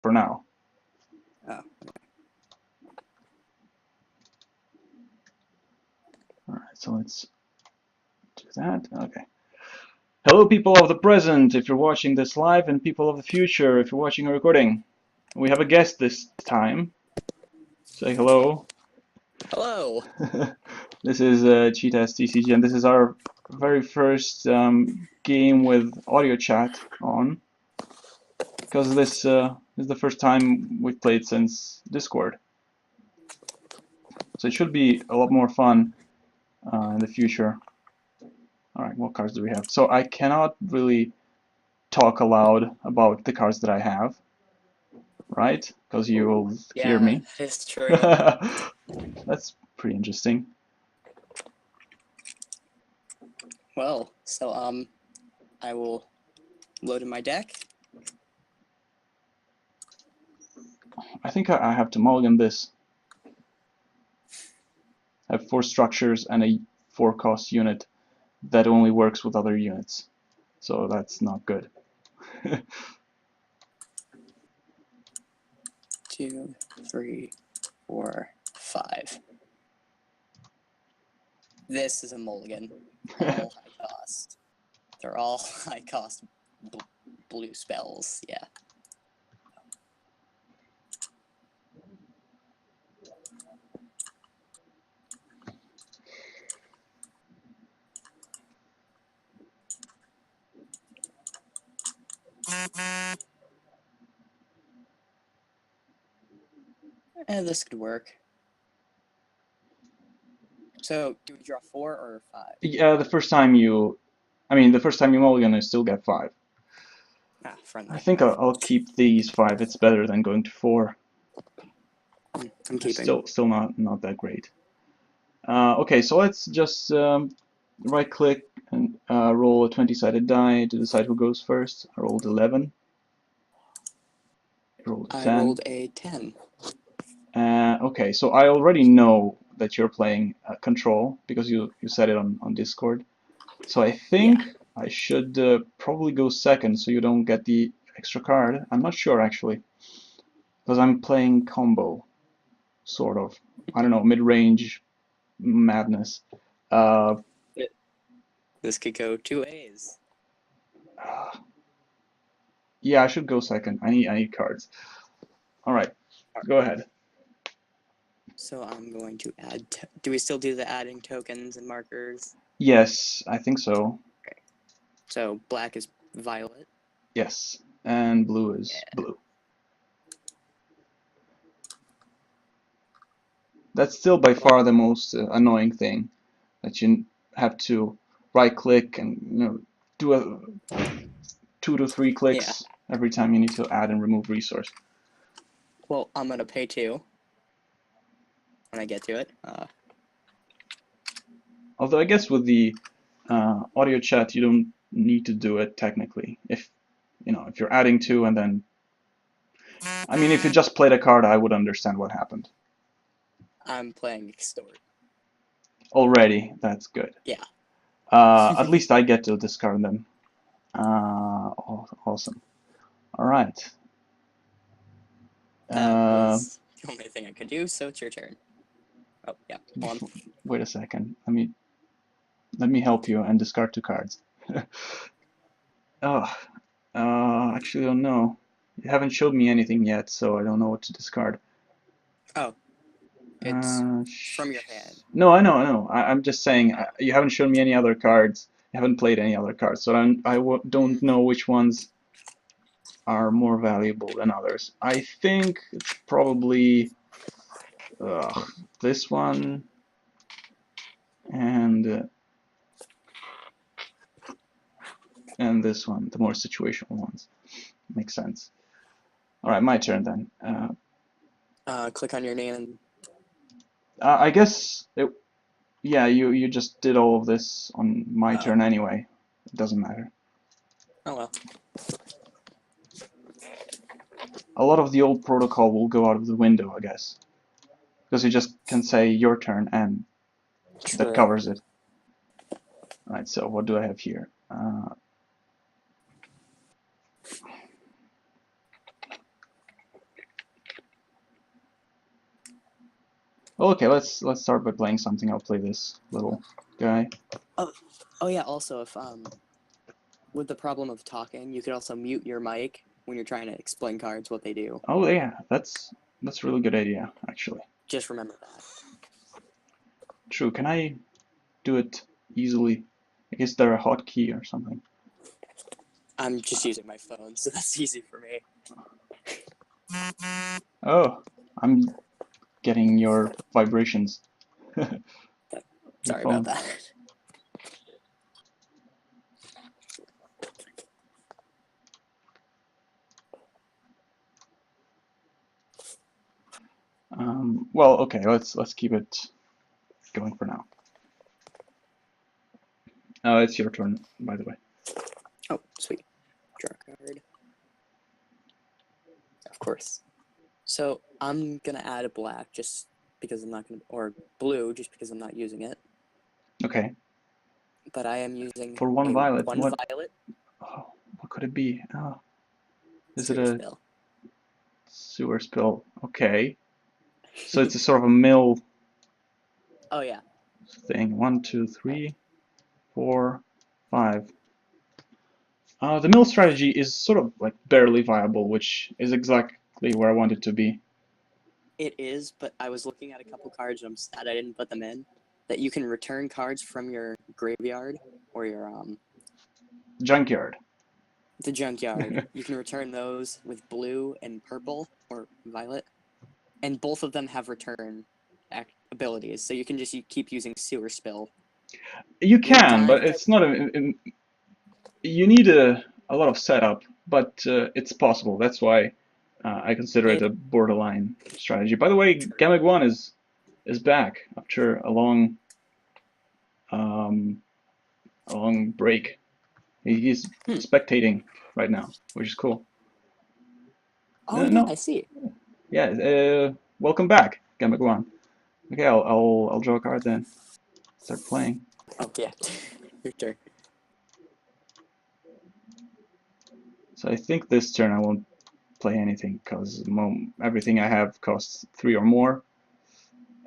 for now. Oh. All right, so let's do that. Okay. Hello, people of the present, if you're watching this live, and people of the future, if you're watching a recording. We have a guest this time. Say hello. Hello. This is playtest TCG, and this is our very first game with audio chat on, because this is the first time we've played since Discord. So it should be a lot more fun in the future. Alright, what cards do we have? So I cannot really talk aloud about the cards that I have, right? Because you will hear me. It's true. That's pretty interesting. Well, so I will load in my deck. I think I have to mulligan this. I have 4 structures and a 4-cost unit that only works with other units. So that's not good. 2, 3, 4, 5. This is a mulligan. All high cost. They're all high cost blue spells. Yeah. And this could work. So, do we draw 4 or 5? Yeah, the first time you mulligan, you still get 5. Ah, friendly. I think I'll keep these 5. It's better than going to 4. I'm keeping. Still not that great. Okay, so let's just right-click and roll a 20-sided die to decide who goes first. I rolled 11. You rolled a 10. I rolled a 10. Okay, so I already know that you're playing Control because you said it on Discord. So I think I should probably go second so you don't get the extra card. I'm not sure actually, because I'm playing combo, sort of. I don't know, mid-range madness. This could go 2 ways. Yeah, I should go second. I need cards. All right, go ahead. So I'm going to add. Do we still do the adding tokens and markers? Yes, I think so. Okay. So black is violet. Yes, and blue is blue. That's still by far the most annoying thing, that you have to right-click and do a 2 to 3 clicks every time you need to add and remove resource. Well, I'm gonna pay 2 when I get to it. Although I guess with the audio chat you don't need to do it technically. If you're adding 2 and then, I mean, if you just played a card, I would understand what happened. I'm playing Extort. Already, that's good. Yeah. At least I get to discard them. Awesome. All right. That was the only thing I could do, so it's your turn. Oh, yeah, on. Wait a second. Let me help you and discard 2 cards. Oh, actually, I don't know. You haven't showed me anything yet, so I don't know what to discard. Oh, it's from your hand. No, I know. I'm just saying you haven't shown me any other cards. You haven't played any other cards, so I don't know which ones are more valuable than others. I think it's probably this one and this one, the more situational ones. Makes sense. All right, my turn then. Click on your name and. I guess yeah, you just did all of this on my turn anyway. It doesn't matter. Oh well. A lot of the old protocol will go out of the window, I guess, because you just can say your turn and that covers it. All right, so what do I have here? Well, okay, let's start by playing something. I'll play this little guy. Oh yeah. Also, if with the problem of talking, you could also mute your mic when you're trying to explain cards what they do. Oh yeah, that's a really good idea, actually. Just remember that. True. Can I do it easily? I guess there a hotkey or something. I'm just using my phone, so that's easy for me. Oh, I'm getting your vibrations. Your Sorry about phone. that. Well, okay, let's keep it going for now. It's your turn, by the way. Oh, sweet. Draw a card. Of course. So I'm gonna add a black just because I'm not gonna, or blue just because I'm not using it. Okay. But I am using For one violet, one what? violet Oh, what could it be? Oh, is it sewer a spell. sewer spill? Okay. So it's a sort of a mill Oh yeah. thing. 1, 2, 3, 4, 5. The mill strategy is sort of like barely viable, which is exactly where I want it to be. It is, but I was looking at a couple cards and I'm sad I didn't put them in. That you can return cards from your graveyard or your Junkyard. the junkyard. You can return those with blue and purple or violet, and both of them have return abilities. So you can just keep using sewer spill. You One can, time, but it's not you need a lot of setup, but it's possible. That's why I consider it it a borderline strategy. By the way, true. Gameg1 is back after um, a long break. He's Hmm. spectating right now, which is cool. Oh No, yeah, no, I see. yeah. Welcome back, Gameg1. Okay, I'll draw a card then. Start playing. Oh yeah, your turn. So I think this turn I won't play anything because everything I have costs 3 or more.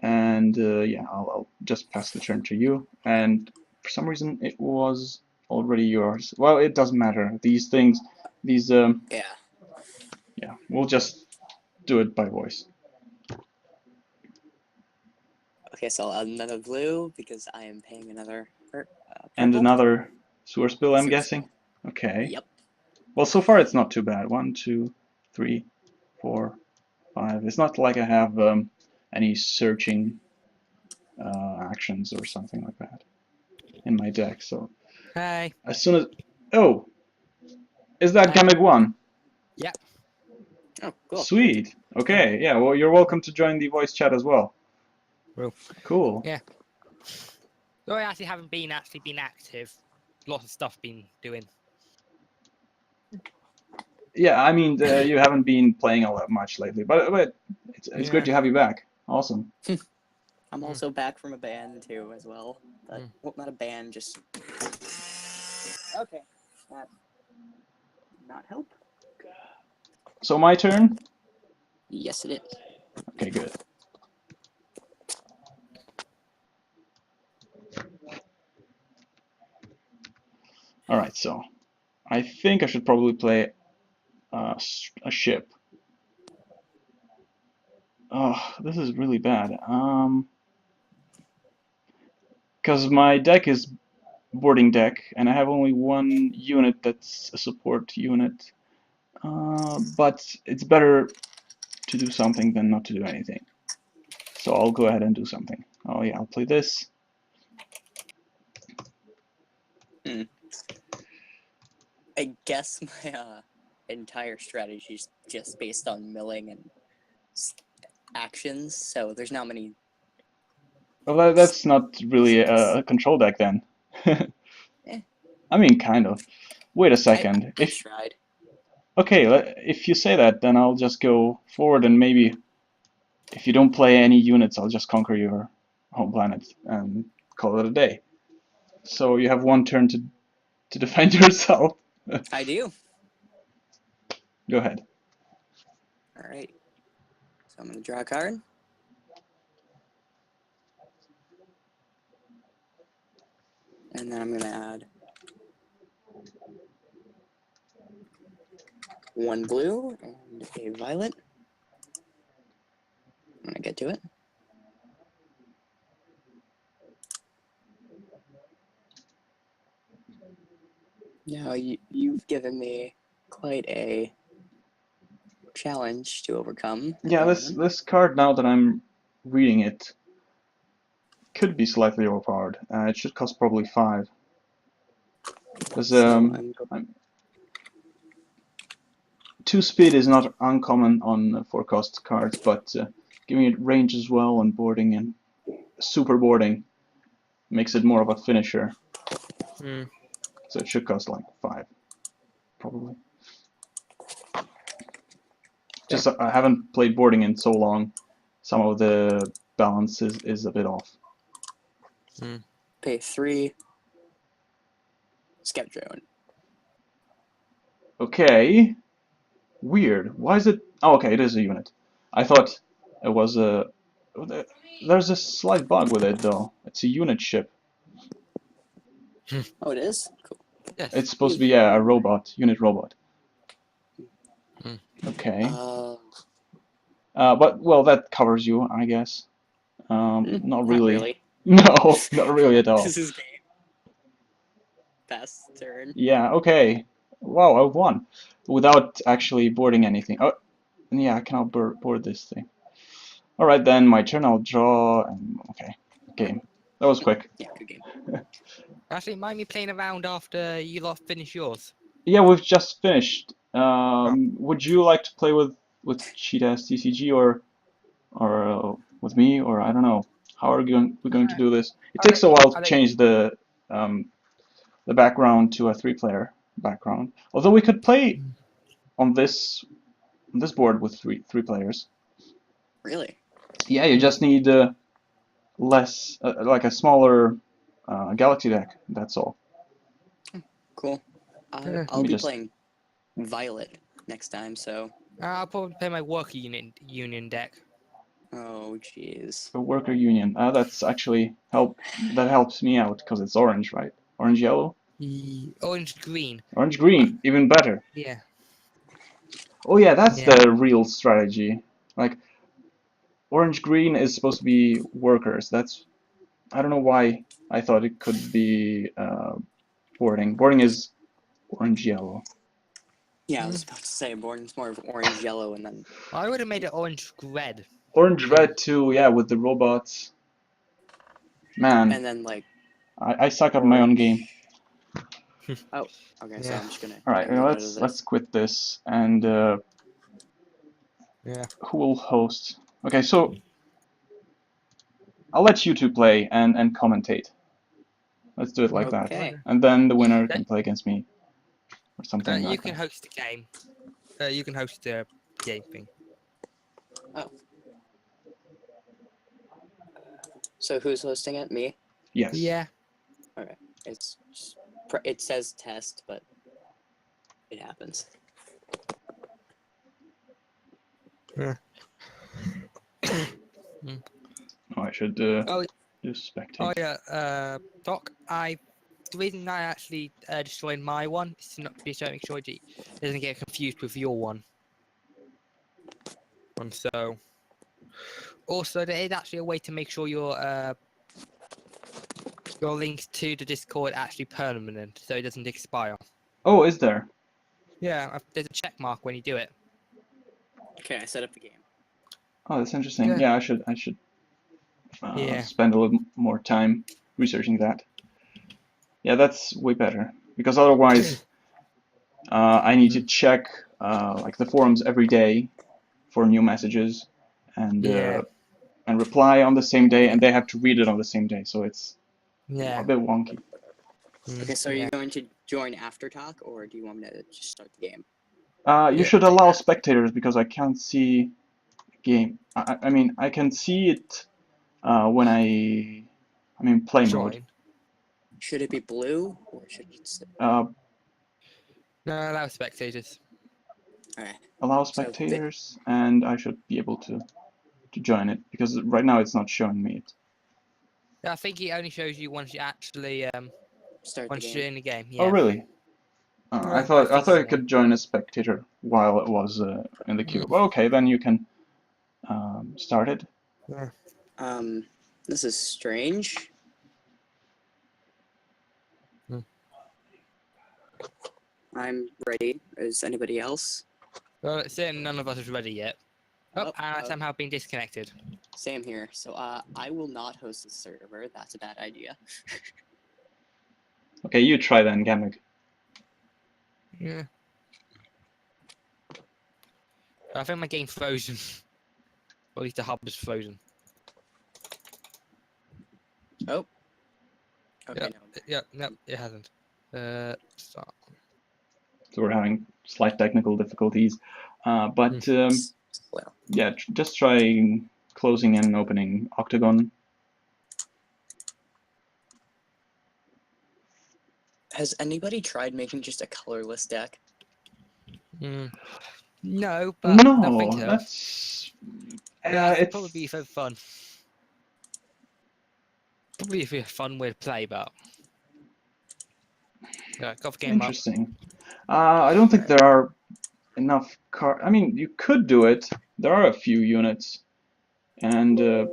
And yeah, I'll just pass the turn to you. And for some reason, it was already yours. Well, it doesn't matter. These things, these, Yeah. yeah, we'll just do it by voice. Okay, so I'll add another blue because I am paying another And purple. another sewer spill, I'm Sewer guessing. spill. Okay. Yep. Well, so far it's not too bad. 1, 2, 3, 4, 5. It's not like I have any searching actions or something like that in my deck. So Hey. as soon as, oh, is that Hey. Gameg 1? Yep. Oh, cool. Sweet. Okay. Yeah. Well, you're welcome to join the voice chat as well. Well, Cool. yeah. Though I actually haven't been active. Lots of stuff been doing. Yeah. I mean, you haven't been playing all that much lately, but it's good Yeah. to have you back. Awesome. I'm also back from a ban too, as well. But well, not a ban, just okay. That not help. So my turn. Yes, it is. Okay. Good. All right. So I think I should probably play a ship. Oh, this is really bad. Because my deck is boarding deck, and I have only one unit that's a support unit. But it's better to do something than not to do anything. So I'll go ahead and do something. Oh yeah, I'll play this. Hmm. I guess my entire strategy is just based on milling and actions. So there's not many. Well, that's not really a control deck then. Eh, I mean, kind of. Wait a I second. I tried. Okay, if you say that, then I'll just go forward and maybe if you don't play any units, I'll just conquer your home planet and call it a day. So you have one turn to defend yourself. I do. Go ahead. All right. So I'm gonna draw a card. And then I'm gonna add 1 blue and a violet. I'm gonna get to it. Now you've given me quite a challenge to overcome. at Yeah, the this moment. this card, now that I'm reading it, could be slightly overpowered. It should cost probably 5. Because So I'm going. 2 speed is not uncommon on 4 cost cards, but giving it range as well and boarding and super boarding makes it more of a finisher. Mm. So it should cost like 5, probably. Just I haven't played boarding in so long. Some of the balance is a bit off. Pay 3. Scout drone. Okay. Weird. Why is it? Oh, okay, it is a unit. I thought it was a. There's a slight bug with it though. It's a unit ship. Oh, it is? Cool. Yes. It's supposed to be, yeah, a robot, unit robot. Mm. Okay. Uh, But well, that covers you, I guess. Not not really. really. No, not really at all. This is game. Pass turn. Yeah. Okay. Wow, I won without actually boarding anything. Oh, yeah, I cannot board this thing. All right, then my turn. I'll draw. And okay, game. That was quick. Yeah, good game. Actually, mind me playing around after you lot finish yours. Yeah, we've just finished. Would you like to play with Cheetah TCG or with me, or I don't know? How are we going to do this? It takes a while to change um, the background to a 3-player background. Although we could play on this board with three players. Really? Yeah, you just need less, like a smaller galaxy deck. That's all. Cool. Yeah. I'll me be just- playing violet next time, so. I'll probably play my worker union deck. Oh, jeez. A worker union. That's actually that helps me out because it's orange, right? Orange yellow, Orange green. orange green, even better. Yeah. Oh yeah, that's Yeah. the real strategy. Like orange green is supposed to be workers. I don't know why I thought it could be boarding. Boarding is orange yellow. Yeah, I was about to say, Borden's more of orange yellow, and then. I would have made it orange red. Orange red too. Yeah, with the robots. Man, And then, like. I suck at my own game. Oh, okay, so Yeah. I'm just gonna. All right, get rid of let's this. quit this and Yeah. who will host? Okay, so I'll let you two play and commentate. Let's do it like that. Okay. And then the winner can play against me or something You like can that. host the game. You can host the game thing. Oh. So who's hosting it? Me? Yes. Yeah. Okay. It's just, it says test, but it happens. Yeah. Oh, I should Oh, do spectate. oh yeah. Doc, the reason I actually destroyed my one is to not be to make sure it doesn't get confused with your one. And so, also there is actually a way to make sure your links to the Discord actually permanent, so it doesn't expire. Oh, is there? Yeah, there's a check mark when you do it. Okay, I set up the game. Oh, that's interesting. Yeah. Yeah, I should Yeah. spend a little more time researching that. Yeah, that's way better because otherwise I need to check like the forums every day for new messages and Yeah. and reply on the same day, and they have to read it on the same day, so it's Yeah. a bit wonky. Okay, so are Yeah. you going to join after talk, or do you want me to just start the game? You Yeah. should allow spectators because I can't see game. I mean, I can see it when I'm in play mode. Join. Should it be blue, or should it say... No, allow spectators. Alright. Allow So, spectators, and I should be able to join it because right now it's not showing me it. I think it only shows you once you actually start the once you're game. in the game. Oh, Yeah. really? Well, I thought think I so. could join as spectator while it was in the queue. Well, okay, then you can start it. Yeah. This is strange. Hmm. I'm ready. Is anybody else? Well, it's saying none of us is ready yet. Oh, and I somehow been disconnected. Same here. So I will not host the server. That's a bad idea. Okay, you try then, Gamig. Yeah. I think my game's frozen. Or at least the hub is frozen. Oh. Okay, Yeah, no, it hasn't. Start. So we're having slight technical difficulties, but well, yeah, just try closing and opening Octagon. has anybody tried making just a colorless deck? No, but I don't think No, so. that's That'd it's probably be so fun. Probably be a fun way to play, but yeah, got the game up. interesting. I don't think there are enough I mean, you could do it. There are a few units and a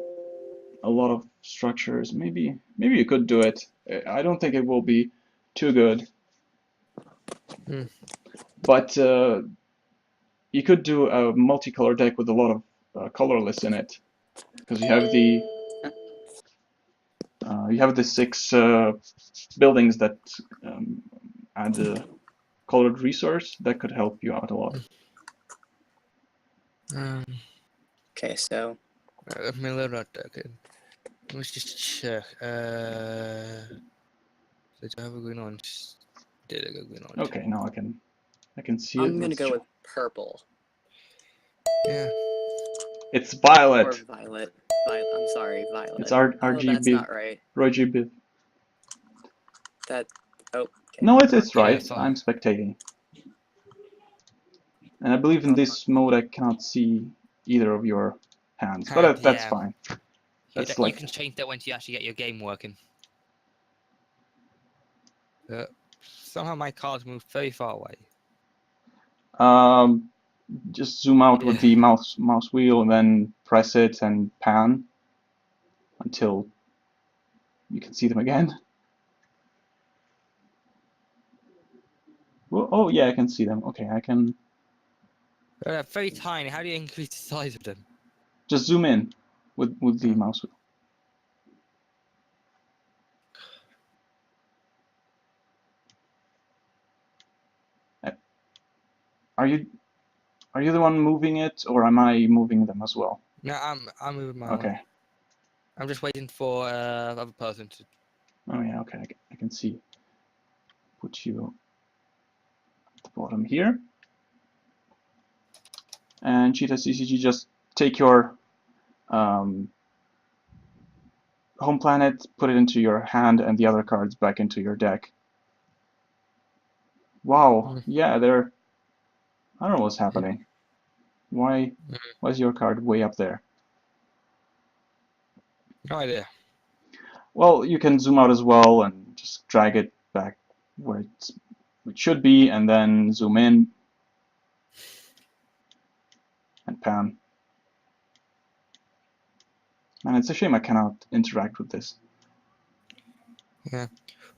lot of structures. Maybe you could do it. I don't think it will be too good. But you could do a multicolor deck with a lot of colorless in it, because you have the 6 buildings that add a colored resource that could help you out a lot. Okay, so Let me load that deck in. Let's just check. Did I have a green orange? Did I go green orange? Okay, now I can see it. I'm gonna go with purple. Yeah. It's violet. Or violet. I'm sorry, violet. It's RGB. Oh, that's not right. RGB. That. Oh. Okay. No, it's right. Yeah, I'm spectating. And I believe in this mode I cannot see either of your hands, but that's fine. That's you can change that once you actually get your game working. Somehow my cards move very far away. Just zoom out with the mouse wheel and then press it and pan until you can see them again. Well, oh yeah, I can see them. Okay, I can They're very tiny. How do you increase the size of them? just zoom in with the mouse wheel. Are you the one moving it, or am I moving them as well? No, I'm moving my Okay. one. I'm just waiting for other person to. Oh yeah, okay, I can see. Put you at the bottom here. And Cheetah CCG, just take your home planet, put it into your hand, and the other cards back into your deck. Wow, yeah, they're... I don't know what's happening. Why is your card way up there? No idea. Well, you can zoom out as well and just drag it back where it should be, and then zoom in and pan. And it's a shame I cannot interact with this. Yeah.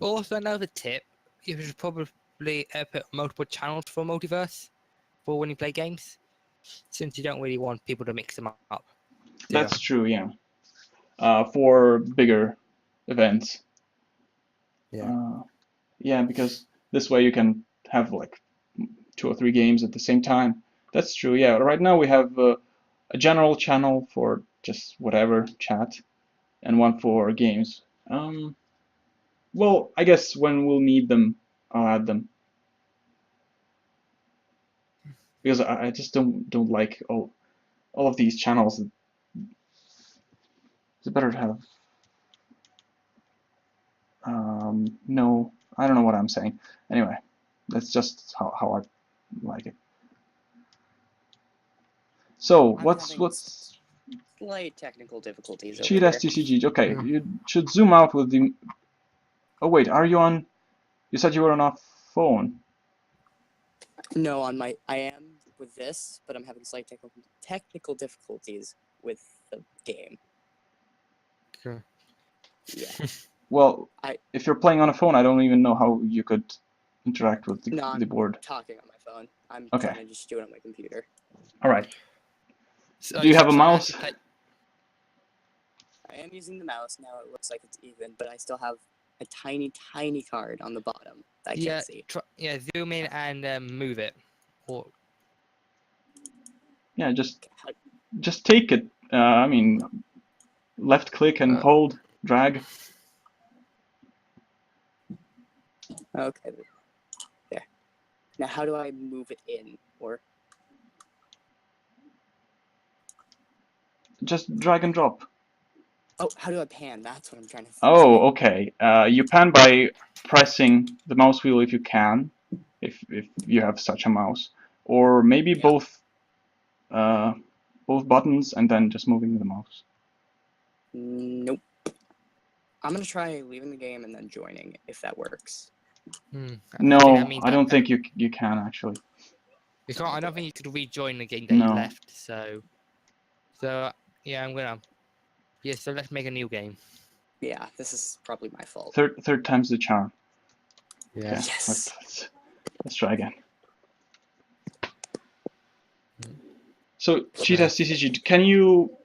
Also, another tip: you should probably put multiple channels for Multiverse for when you play games, since you don't really want people to mix them up. That's true, yeah. For bigger events. Yeah. Yeah, because this way you can have like 2 or 3 games at the same time. That's true, yeah. Right now we have a general channel for just whatever, chat, and one for games. Well, I guess when we'll need them, I'll add them. Because I just don't like all of these channels. It's better to have... no, I don't know what I'm saying. Anyway, that's just how I like it. So, what's slight technical difficulties over Cheetah here. TCG? Okay, you should zoom out with the... Oh wait, are you on You said you were on a phone. No, on my I am with this, but I'm having slight technical difficulties with the game. Okay. Yeah. Well, I- if you're playing on a phone, I don't even know how you could interact with No, the I'm board. talking on my phone. I'm Okay. trying to just do it on my computer. All right. So Do you have a try not mouse? to play- I am using the mouse now. It looks like it's even, but I still have a tiny card on the bottom that I Yeah, can't see. yeah, zoom in and move it. Or Yeah, just take it. I mean, left click and hold, drag. Okay. There. Now, how do I move it in? Or Just drag and drop. oh, how do I pan? That's what I'm trying to. Oh, okay. You pan by pressing the mouse wheel if you can, if you have such a mouse, or maybe Yeah. both buttons and then just moving the mouse. Nope. I'm gonna try leaving the game and then joining if that works. I think No, that means I don't think you can actually. you can't. I don't think you could rejoin the game that No. you left. So yeah, I'm gonna. Yeah, so let's make a new game. Yeah, this is probably my fault. Third time's the charm. Yeah. Okay, Yes. let's try again. So, Cheetah's TCG, can you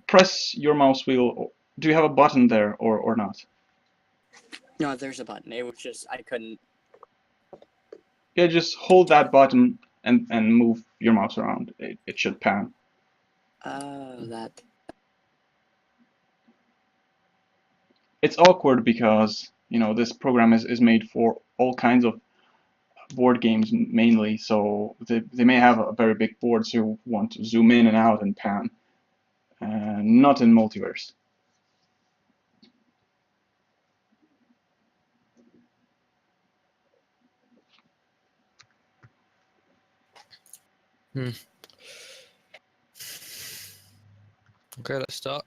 press your mouse wheel? Do you have a button there or not? No, there's a button. It was just I couldn't. Yeah, just hold that button and move your mouse around. It should pan. Oh, that. It's awkward because, you know, this program is made for all kinds of board games mainly, so they may have a very big board, so you want to zoom in and out and pan. Not in Multiverse. Okay, let's start.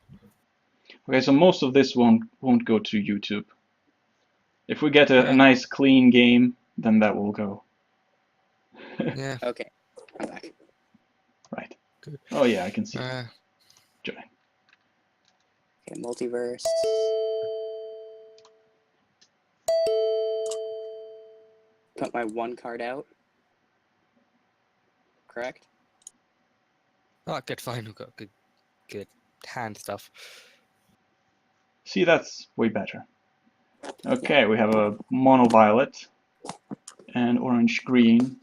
Okay, so most of this won't go to YouTube. If we get a Yeah. nice clean game, then that will go. Yeah. Okay, I'm back. Right. Good. Oh yeah, I can see it. Join. Okay, Multiverse. Put my one card out. Correct? Oh, good. Fine. We've got good hand stuff. See, that's way better. Okay, we have a mono violet and orange green.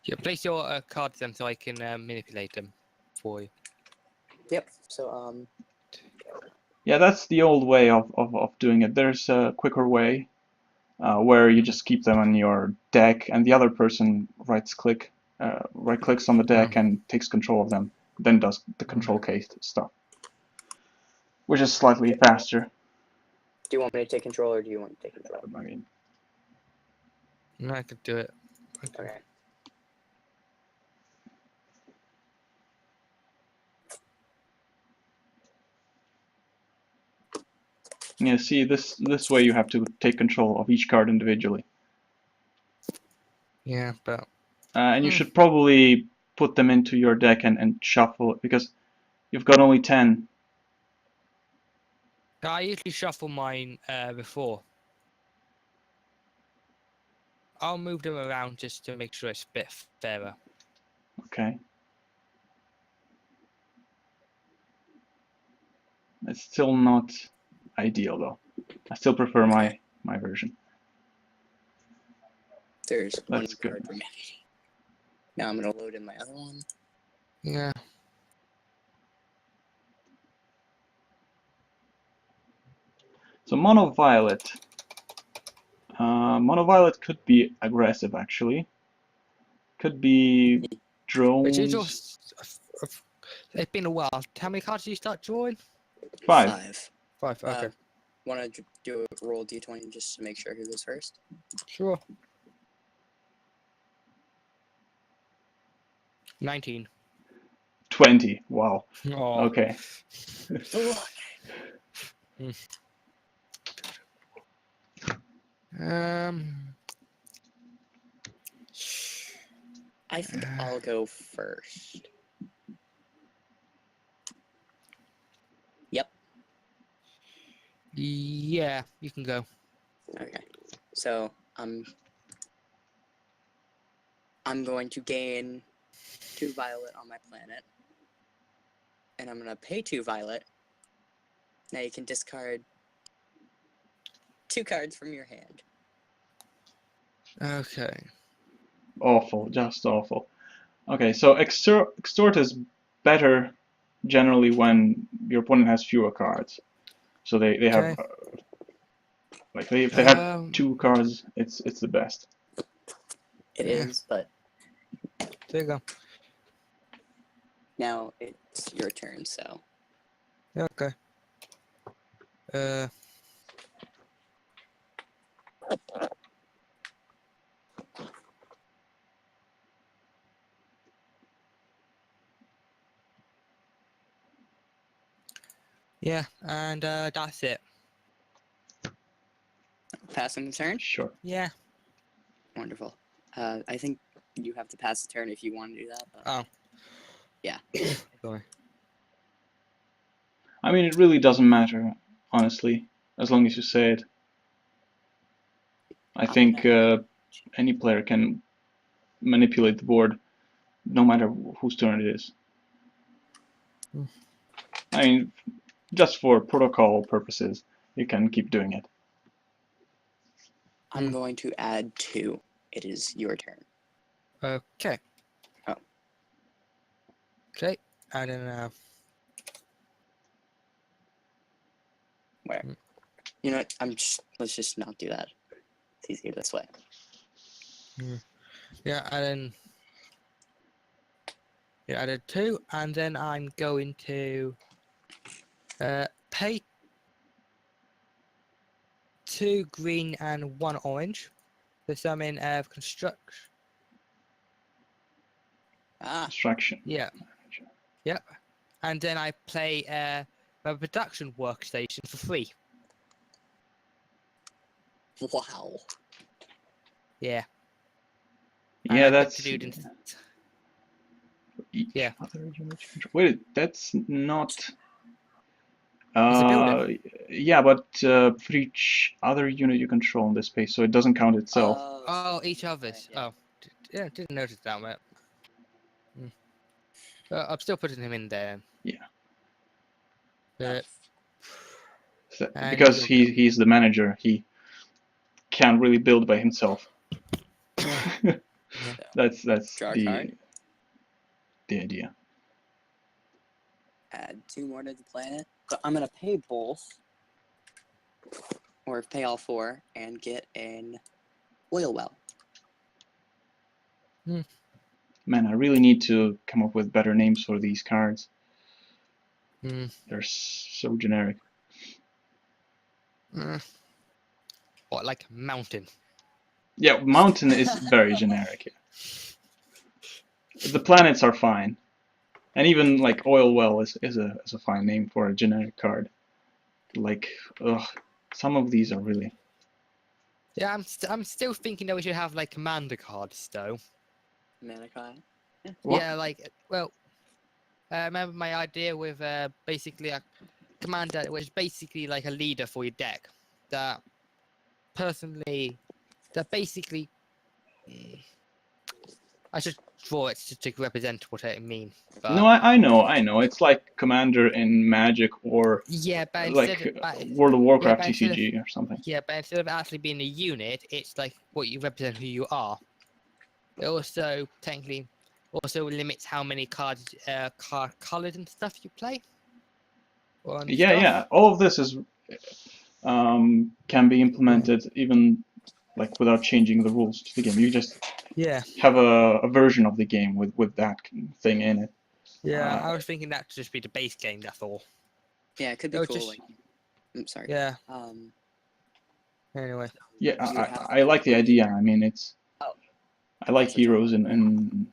Yeah, place your cards then so I can manipulate them for you. Yep. So Yeah, that's the old way of doing it. There's a quicker way where you just keep them on your deck and the other person right clicks on the deck and takes control of them, then does the control case stuff, which is slightly faster. do you want me to take control or do you want to take control? I mean, No, I could do it. Okay. yeah, see, this way you have to take control of each card individually. Yeah, but And you should probably put them into your deck and shuffle it, because you've got only 10. I usually shuffle mine before. I'll move them around just to make sure it's a bit fairer. Okay. It's still not ideal though. I still prefer my version. There's one That's good. card remaining. Now I'm gonna load in my other one. Yeah. So mono violet. Mono violet could be aggressive actually. Could be Which is drones. just, it's been a while. How many cards did you start drawing? 5. 5. Okay. Want to do a roll d20 just to make sure who goes first? Sure. 19. 20. Wow. Oh. Okay. I think I'll go first. Yep. Yeah, you can go. Okay. So I'm going to gain 2 violet on my planet. And I'm gonna pay 2 violet. Now you can discard 2 cards from your hand. Okay. Awful, just awful. Okay, so extort is better generally when your opponent has fewer cards. So they have Okay. like if they have Um, 2 cards, it's the best. It Yeah. is, but There you go. now it's your turn, so. Okay. Yeah, and that's it. Passing the turn? Sure. Yeah. Wonderful. I think you have to pass the turn if you want to do that. But Oh. Yeah. Sorry. I mean, it really doesn't matter, honestly, as long as you say it. I think any player can manipulate the board, no matter whose turn it is. I mean, just for protocol purposes, you can keep doing it. I'm going to add 2. It is your turn. Okay. Oh. Okay. And then Where? You know what? Let's just not do that. It's easier this way. yeah, and then yeah, I did 2, and then I'm going to pay 2 green and 1 orange to summon construct. Ah, Construction. Yeah. Yep. And then I play my production workstation for free. wow. Yeah. And Yeah, I get that's to do it in, each yeah. other unit you control. Wait, that's not. It's a building. Yeah, but for each other unit you control in this space, so it doesn't count itself. Oh, each other's. Yeah. Oh, yeah, didn't notice that, mate. I'm still putting him in there. Yeah. And Because you'll go. he's the manager, he can't really build by himself. That's Draw a card. the idea. Add 2 more to the planet. So I'm gonna pay both, or pay all 4, and get an oil well. Man, I really need to come up with better names for these cards. They're so generic. What, like mountain? Yeah, mountain is very generic. The planets are fine, and even like oil well is a fine name for a generic card. Like, ugh, some of these are really. Yeah, I'm still thinking that we should have like commander cards though. Mana card. What? Yeah, like well, remember my idea with basically a commander, which is basically like a leader for your deck. That personally, that basically, I should draw it to represent what I mean. But No, I know. It's like Commander in Magic or yeah, but like instead of World of Warcraft but instead of, TCG or something. yeah, but instead of actually being a unit, it's like what you represent, who you are. It also technically also limits how many cards, colored and stuff you play. Yeah. All of this is can be implemented even like without changing the rules to the game. You just have a version of the game with that thing in it. Yeah, I was thinking that to just be the base game. That's all. Yeah, it could be Oh, cool. just- Like, I'm sorry. Yeah. Do Anyway. you Yeah, have I like the idea. I mean, it's. Oh. I like That's okay. heroes in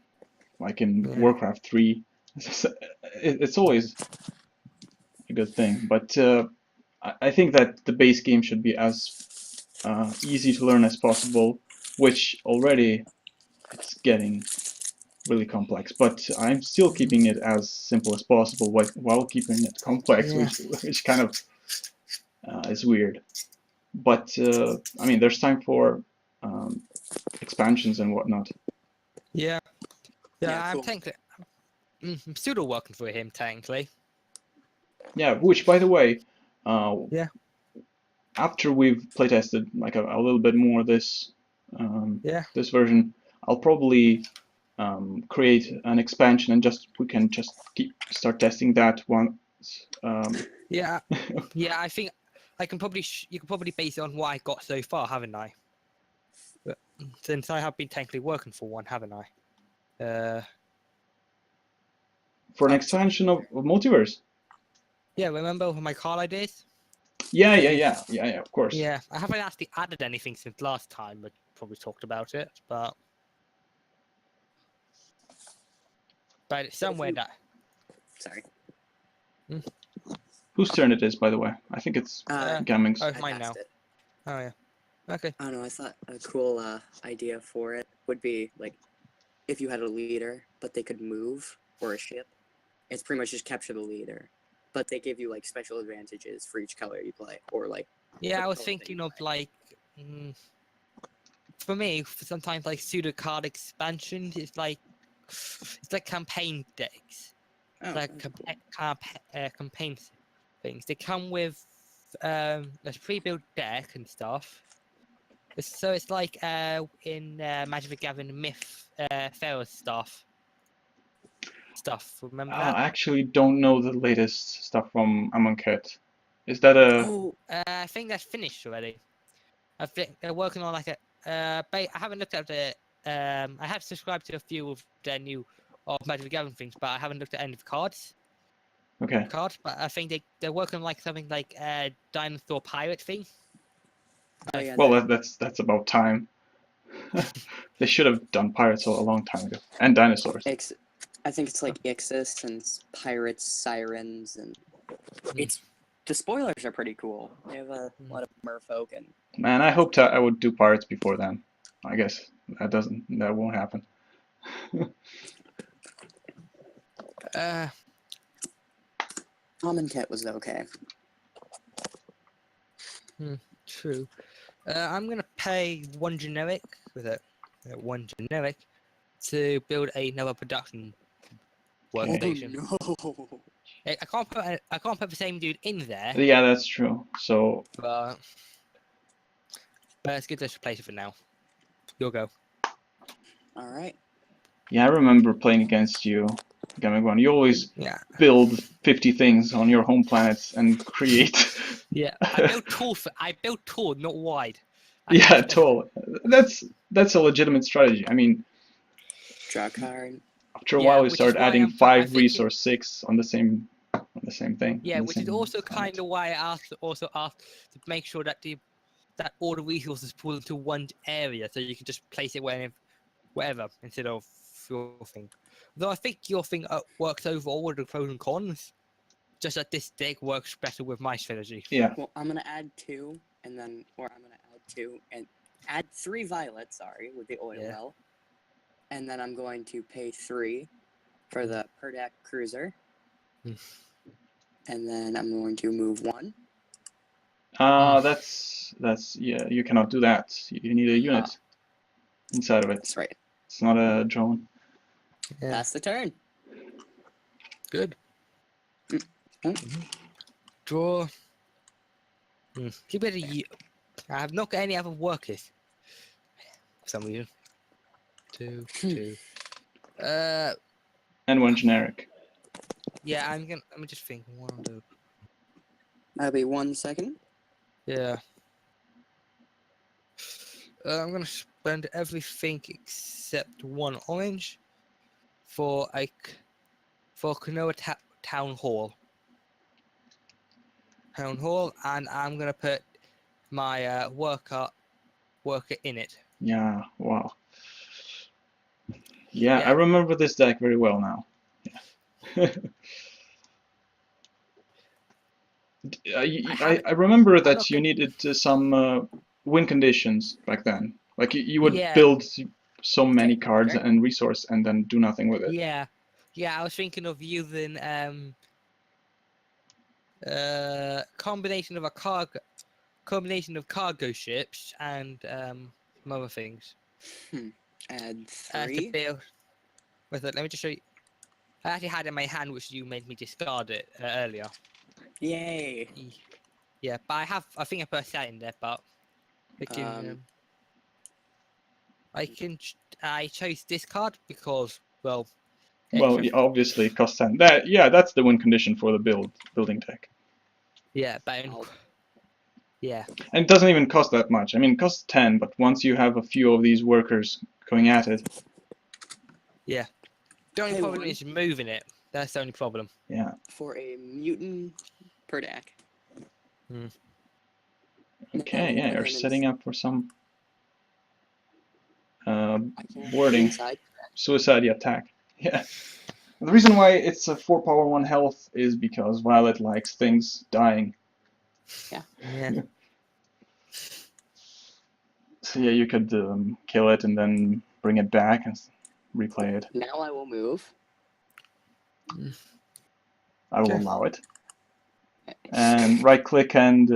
like in Yeah. Warcraft 3. It's always a good thing, but I think that the base game should be as easy to learn as possible, which already it's getting really complex. But I'm still keeping it as simple as possible while keeping it complex, Yeah. which kind of is weird. But I mean, there's time for expansions and whatnot. Yeah. Yeah, Yeah, I'm cool. technically, I'm still working for him technically. Yeah, which by the way, Yeah. after we've playtested like a little bit more this Yeah. this version, I'll probably create an expansion and we can just start testing that once. Yeah. Yeah, I think I can probably you can probably base it on what I got so far, haven't I? But, since I have been technically working for one, haven't I? For an Oh, expansion of Multiverse. Yeah, remember my card ideas? Yeah, of course. Yeah, I haven't actually added anything since last time, but probably talked about it. But it's somewhere that. Sorry. Whose turn it is, by the way? I think it's Gamming's. Oh, it's I mine now. passed it. Oh yeah. Okay. I don't know. I thought a cool idea for it would be like if you had a leader, but they could move, or a ship. It's pretty much just capture the leader, but they give you like special advantages for each color you play, or like. Yeah, I was color that thinking you of play. like, for me, sometimes like pseudo card expansion is like, it's like campaign decks, Oh, like campaign things. They come with a pre-built deck and stuff. So it's like in Magic the Gathering Myth Pharaoh stuff. Remember that? I actually don't know the latest stuff from Amonkhet. Is that a... oh, I think that's finished already. I think they're working on like a. I haven't looked at the. I have subscribed to a few of their new Magic the Gathering things, but I haven't looked at any of the cards. Okay. But I think they're working on like something like a dinosaur pirate thing. oh yeah. Well, that's about time. They should have done pirates a long time ago, and dinosaurs. I think it's like Ixis and pirates, sirens, and it's the spoilers are pretty cool. They have a lot of merfolk and. Man, I hoped I would do pirates before then. I guess that won't happen. Amonkhet was okay. True. I'm gonna pay one generic to build another production workstation. Oh no! I can't put the same dude in there. Yeah, that's true. So, But let's get this replaced for now. You'll go. All right. yeah, I remember playing against you, Gamegwan. You always build 50 things on your home planets and create. Yeah, I built tall, not wide. Yeah, tall. That's a legitimate strategy. I mean, Draw card. after a while, you start adding I'm 5 thinking, resource 6 on the same thing. Yeah, which is also kind of why I asked to make sure that that all the resources pull into one area, so you can just place it wherever instead of your thing. Though I think your thing works overall with the pros and cons. Just that this deck works better with my strategy. Yeah. Well, I'm gonna add 2, and then, or I'm gonna add 2 and add 3 violets. Sorry, with the oil well, and then I'm going to pay 3 for the per deck cruiser, and then I'm going to move 1. That's yeah. You cannot do that. You need a unit inside of it. That's right. It's not a drone. Yeah. That's the turn. Good. Draw. Keep it I have not got any other workers. For some reason. 2, 2. And one generic. Yeah, let me just think. 1, 2. That'll be 1 second. Yeah. I'm gonna spend everything except 1 orange for Konoha Town Hall. And I'm gonna put my worker in it. Yeah. Wow. Yeah, I remember this deck very well now. Yeah. I remember I'm that not you good. needed some win conditions back then. Like you would Yeah, build so many Okay, cards okay. and resource and then do nothing with it. yeah, yeah. I was thinking of using combination of a combination of cargo ships and some other things Add to 3. build. With it, let me just show you. I actually had it in my hand, which you made me discard it earlier. Yay. Yeah, but I think I put a set in there, but I can, I chose discard because, well, Well, extra. obviously it costs 10. That's the win condition for the building deck. Yeah, but I'll- yeah, And it doesn't even cost that much. I mean, it costs 10, but once you have a few of these workers going at it, yeah. The only I problem won is moving it. That's the only problem. yeah. for a mutant per deck. Okay, Now, yeah, you're again, setting up for some I can't wording. inside. Suicide attack. Yeah. The reason why it's a 4 power 1 health is because Violet likes things dying. Yeah. Yeah. So yeah, you could kill it and then bring it back and replay it. Now I will move. I will Okay. allow it. And right click and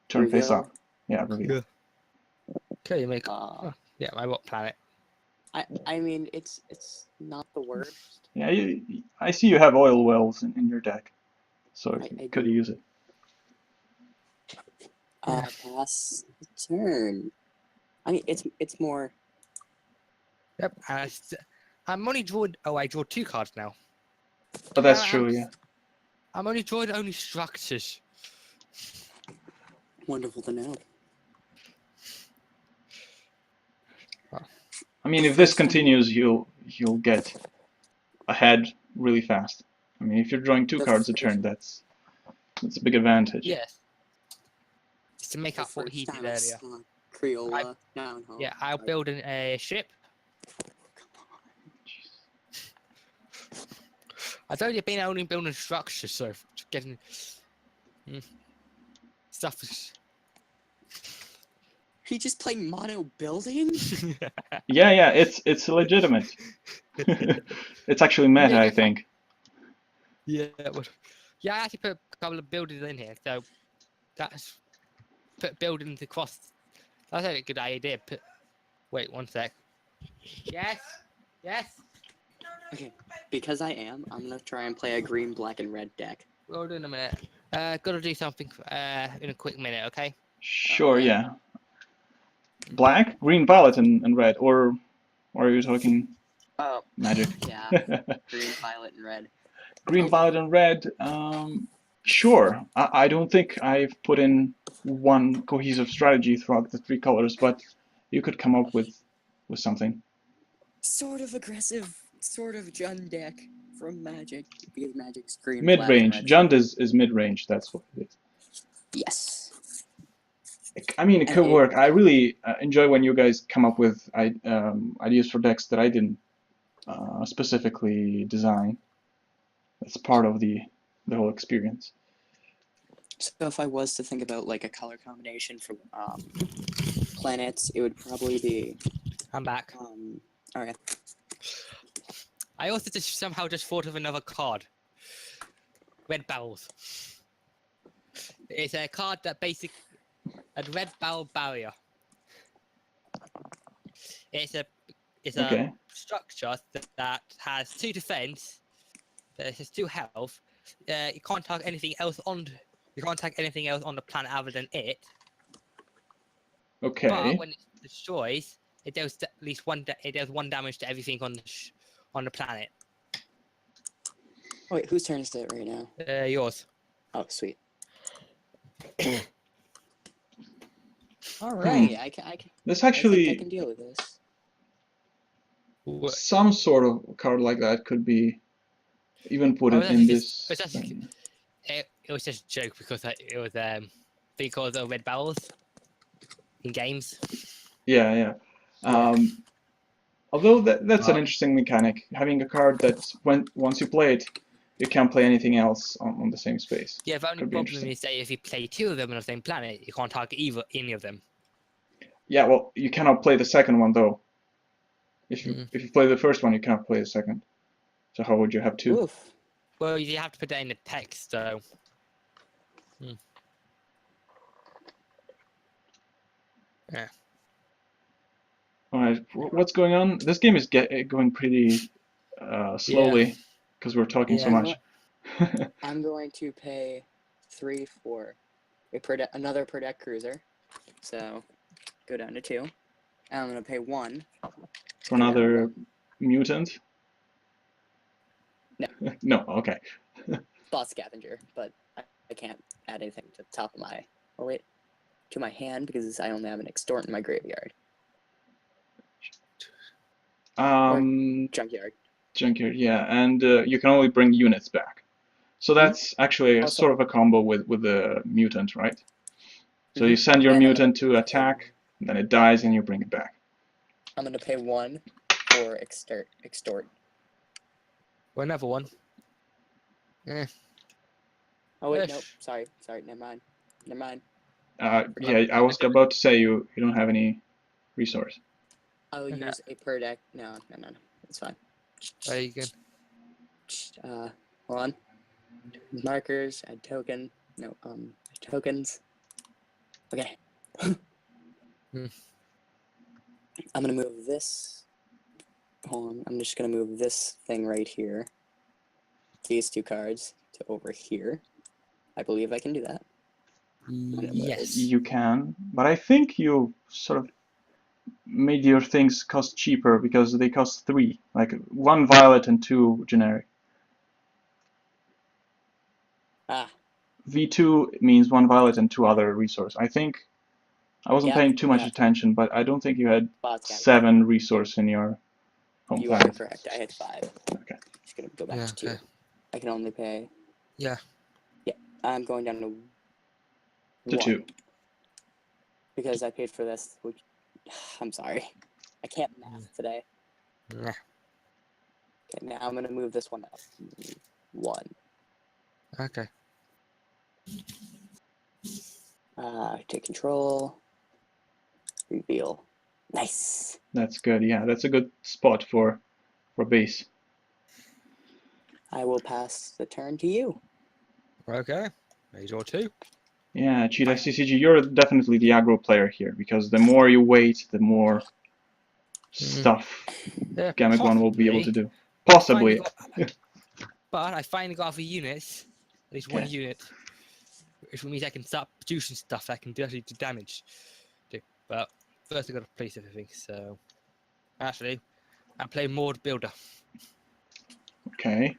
turn face Reveal. up. Yeah, reveal. Yeah. Okay, you make. Uh, Yeah, my what planet? I mean, it's not the worst. Yeah, I see you have oil wells in your deck, so I could do. use it. Pass the turn. I mean, it's more. Yep. I'm only drawing. Oh, I draw 2 cards now. But that's I'm, true, yeah. I'm only drawing only structures. Wonderful to know. I mean, The if this first time- continues, you'll get ahead really fast. I mean, if you're drawing 2 The cards a first- turn, that's a big advantage. Yes. Just to make The up what first he did time I earlier. saw Creola down home. Yeah, I'll build a ship. I've only been only building structures, so getting stuff. He just played mono building. Yeah, it's legitimate. It's actually meta, I think. Yeah, yeah, I actually put a couple of buildings in here, so that's put buildings across. That's a good idea. Wait 1 sec. Yes, yes. Okay, because I'm gonna try and play a green, black, and red deck. We'll do in a minute. Gotta do something in a quick minute, okay? Sure, Yeah. yeah. Black, green, violet, and red, or are you talking Oh, magic? yeah. Green, violet, and red. Green, violet, and red. Sure. I don't think I've put in one cohesive strategy throughout the 3 colors, but you could come up with something. Sort of aggressive, sort of Jund deck from Magic, because Magic's green, black, and Mid-range. red. Jund is mid-range. That's what it is. Yes. I mean, it could work. I really enjoy when you guys come up with ideas for decks that I didn't specifically design. That's part of the whole experience. So if I was to think about like a color combination for planets, it would probably be. I'm back. Alright. I also just somehow just thought of another card. Red Barrels. It's a card that basically a red barrel barrier. It's a Okay. structure that has 2 defense. That has 2 health. You can't target anything else on. You can't target anything else on the planet other than it. Okay. But when it destroys, it does at least it does 1 damage to everything on the planet. Oh, wait, whose turn is it right now? Yours. Oh, sweet. All Right, I can. This I think I actually, can deal with this. some sort of card like that could be even put in this. It was just a joke because it was because of red barrels in games. Yeah. Although that's an interesting mechanic, having a card that once you play it, you can't play anything else on the same space. Yeah, the only Could be problem interesting. is that if you play two of them on the same planet, you can't target any of them. Yeah, well, you cannot play the second one though. If you Mm. if you play the first one, you cannot play the second. So how would you have two? Oof. Well, you have to put that in the text, so. Yeah. All right, what's going on? This game is going pretty slowly because we're talking so Yeah. much. I'm going to pay 3 for another per deck cruiser. So go down to 2. And I'm gonna pay 1 For another mutant? No. No, okay. Thought scavenger, but I can't add anything to the top of my to my hand because I only have an extort in my graveyard. Junkyard. Junkyard, yeah, and you can only bring units back. So that's actually Also- sort of a combo with the mutant, right? So you send your And I'm mutant to attack, then it dies, and you bring it back. I'm gonna pay 1 for extort. Well, another one. Yeah. Oh wait, Ish. nope. Sorry, never mind. Yeah, I was about to say you don't have any resource. I'll Okay. use a per deck. No, it's fine. There you go. Hold on. Markers, add token. No, tokens. Okay. I'm gonna move this. Hold on. I'm just gonna move this thing right here. These 2 cards to over here. I believe I can do that. Yes. You can, but I think you sort of made your things cost cheaper because they cost 3, like 1 violet and 2 generic. Ah. V2 means 1 violet and 2 other resource. I think I wasn't paying too much attention, but I don't think you had 7 resource in your home You planet. are correct. I had 5. Okay. Just gonna go back to 2. I can only pay. Yeah. Yeah. I'm going down to 1. 2. Because I paid for this, which I'm sorry. I can't math today. Nah. Okay, now I'm gonna move this one up. 1. Okay. Take control. Reveal. Nice. That's good. Yeah, that's a good spot for base. I will pass the turn to you. Okay. These are 2. Yeah, Cheetah CCG, you're definitely the aggro player here because the more you wait, the more stuff Gamic One will be able to do. Possibly. But I finally got other units, at least 1 unit, which means I can start producing stuff that can actually do damage. But first I got to place everything, so actually I'm playing more Builder. Okay.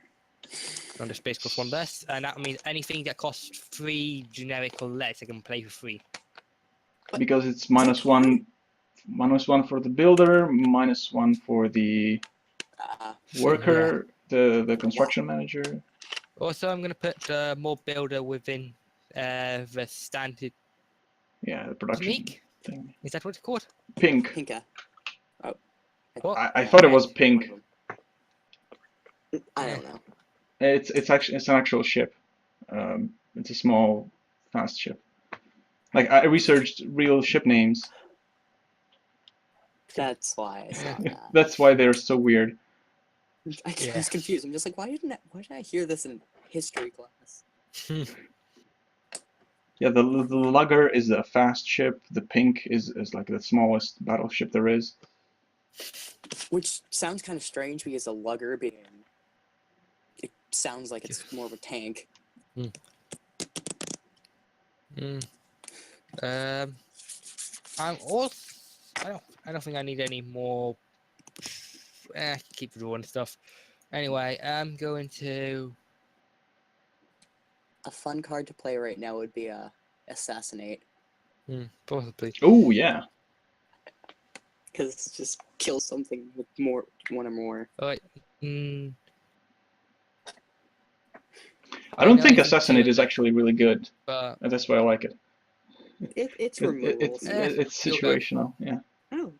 On the Space Cost 1 less, and that means anything that costs 3 generic or less I can play for free. Because it's -1 for the builder, -1 for the worker, the construction manager. Also, I'm going to put more builder within the standard. Yeah, the production Unique thing. Is that what it's called? Pink. Pinka. Oh. I thought it was pink. I don't know. It's an actual ship. It's a small, fast ship. Like I researched real ship names. That's why I saw that. That's why they're so weird. I was confused. I'm just like, why did I hear this in history class? Yeah, the lugger is a fast ship. The pink is like the smallest battleship there is. Which sounds kind of strange because a lugger it sounds like it's more of a tank. I'm also. I don't think I need any more. Keep drawing stuff. Anyway, I'm going to. A fun card to play right now would be Assassinate. Possibly. Oh yeah. Because it's just kill something with one or more. Alright. I don't think Assassinate is actually really good. But That's why I like it. It's removal. It's situational. Yeah. Oh,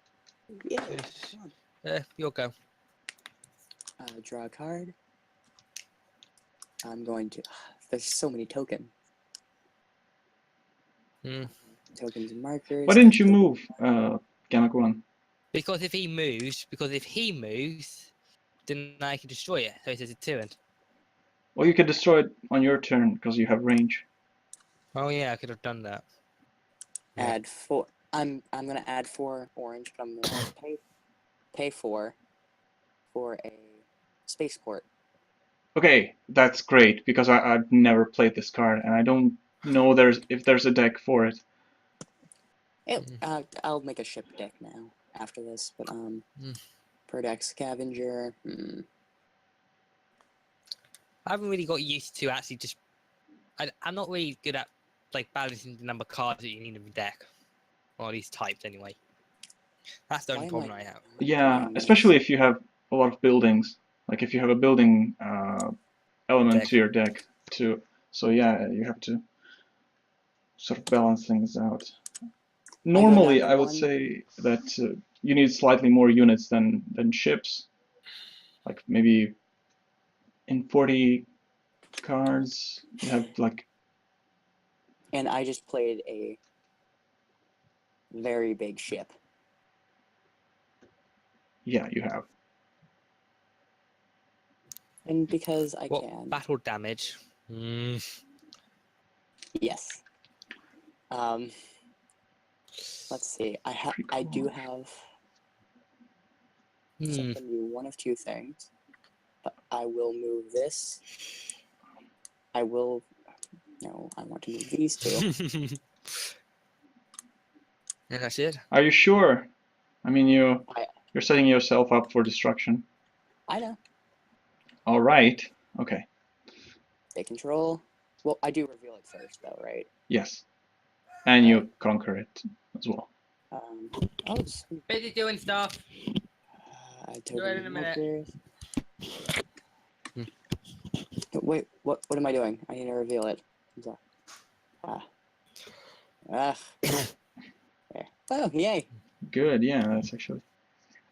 yeah. You'll go. Draw a card. I'm going to. There's so many tokens. Tokens and markers. Why didn't you move, Gamak 1? Because if he moves, then I can destroy it. So it says a turn. Well, you could destroy it on your turn because you have range. Oh yeah, I could have done that. Yeah. Add 4. I'm gonna add 4 orange, but I'm gonna pay 4 for a spaceport. Okay, that's great because I've never played this card and I don't know if there's a deck for it. I'll make a ship deck now after this, but per deck scavenger. I haven't really got used to actually just. I'm not really good at like balancing the number of cards that you need in the deck, or these types anyway. That's the only problem I have. Yeah, especially if you have a lot of buildings. Like if you have a building element to your deck too. So yeah, you have to sort of balance things out. Normally, I would say that you need slightly more units than ships. Like maybe in 40 cards, you have like. And I just played a very big ship. Yeah, you have. And because I can. Battle damage. Yes. Let's see. I do have. So I can do one of two things. But I will move this. I will. No, I want to move these two. And that's it. Are you sure? I mean, you're setting yourself up for destruction. I know. All right. Okay. Take control. Well, I do reveal it first, though, right? Yes. And you conquer it as well. Busy doing stuff. Do it in a minute. Wait, what am I doing? I need to reveal it. There. Oh, yay. Good, yeah, that's actually.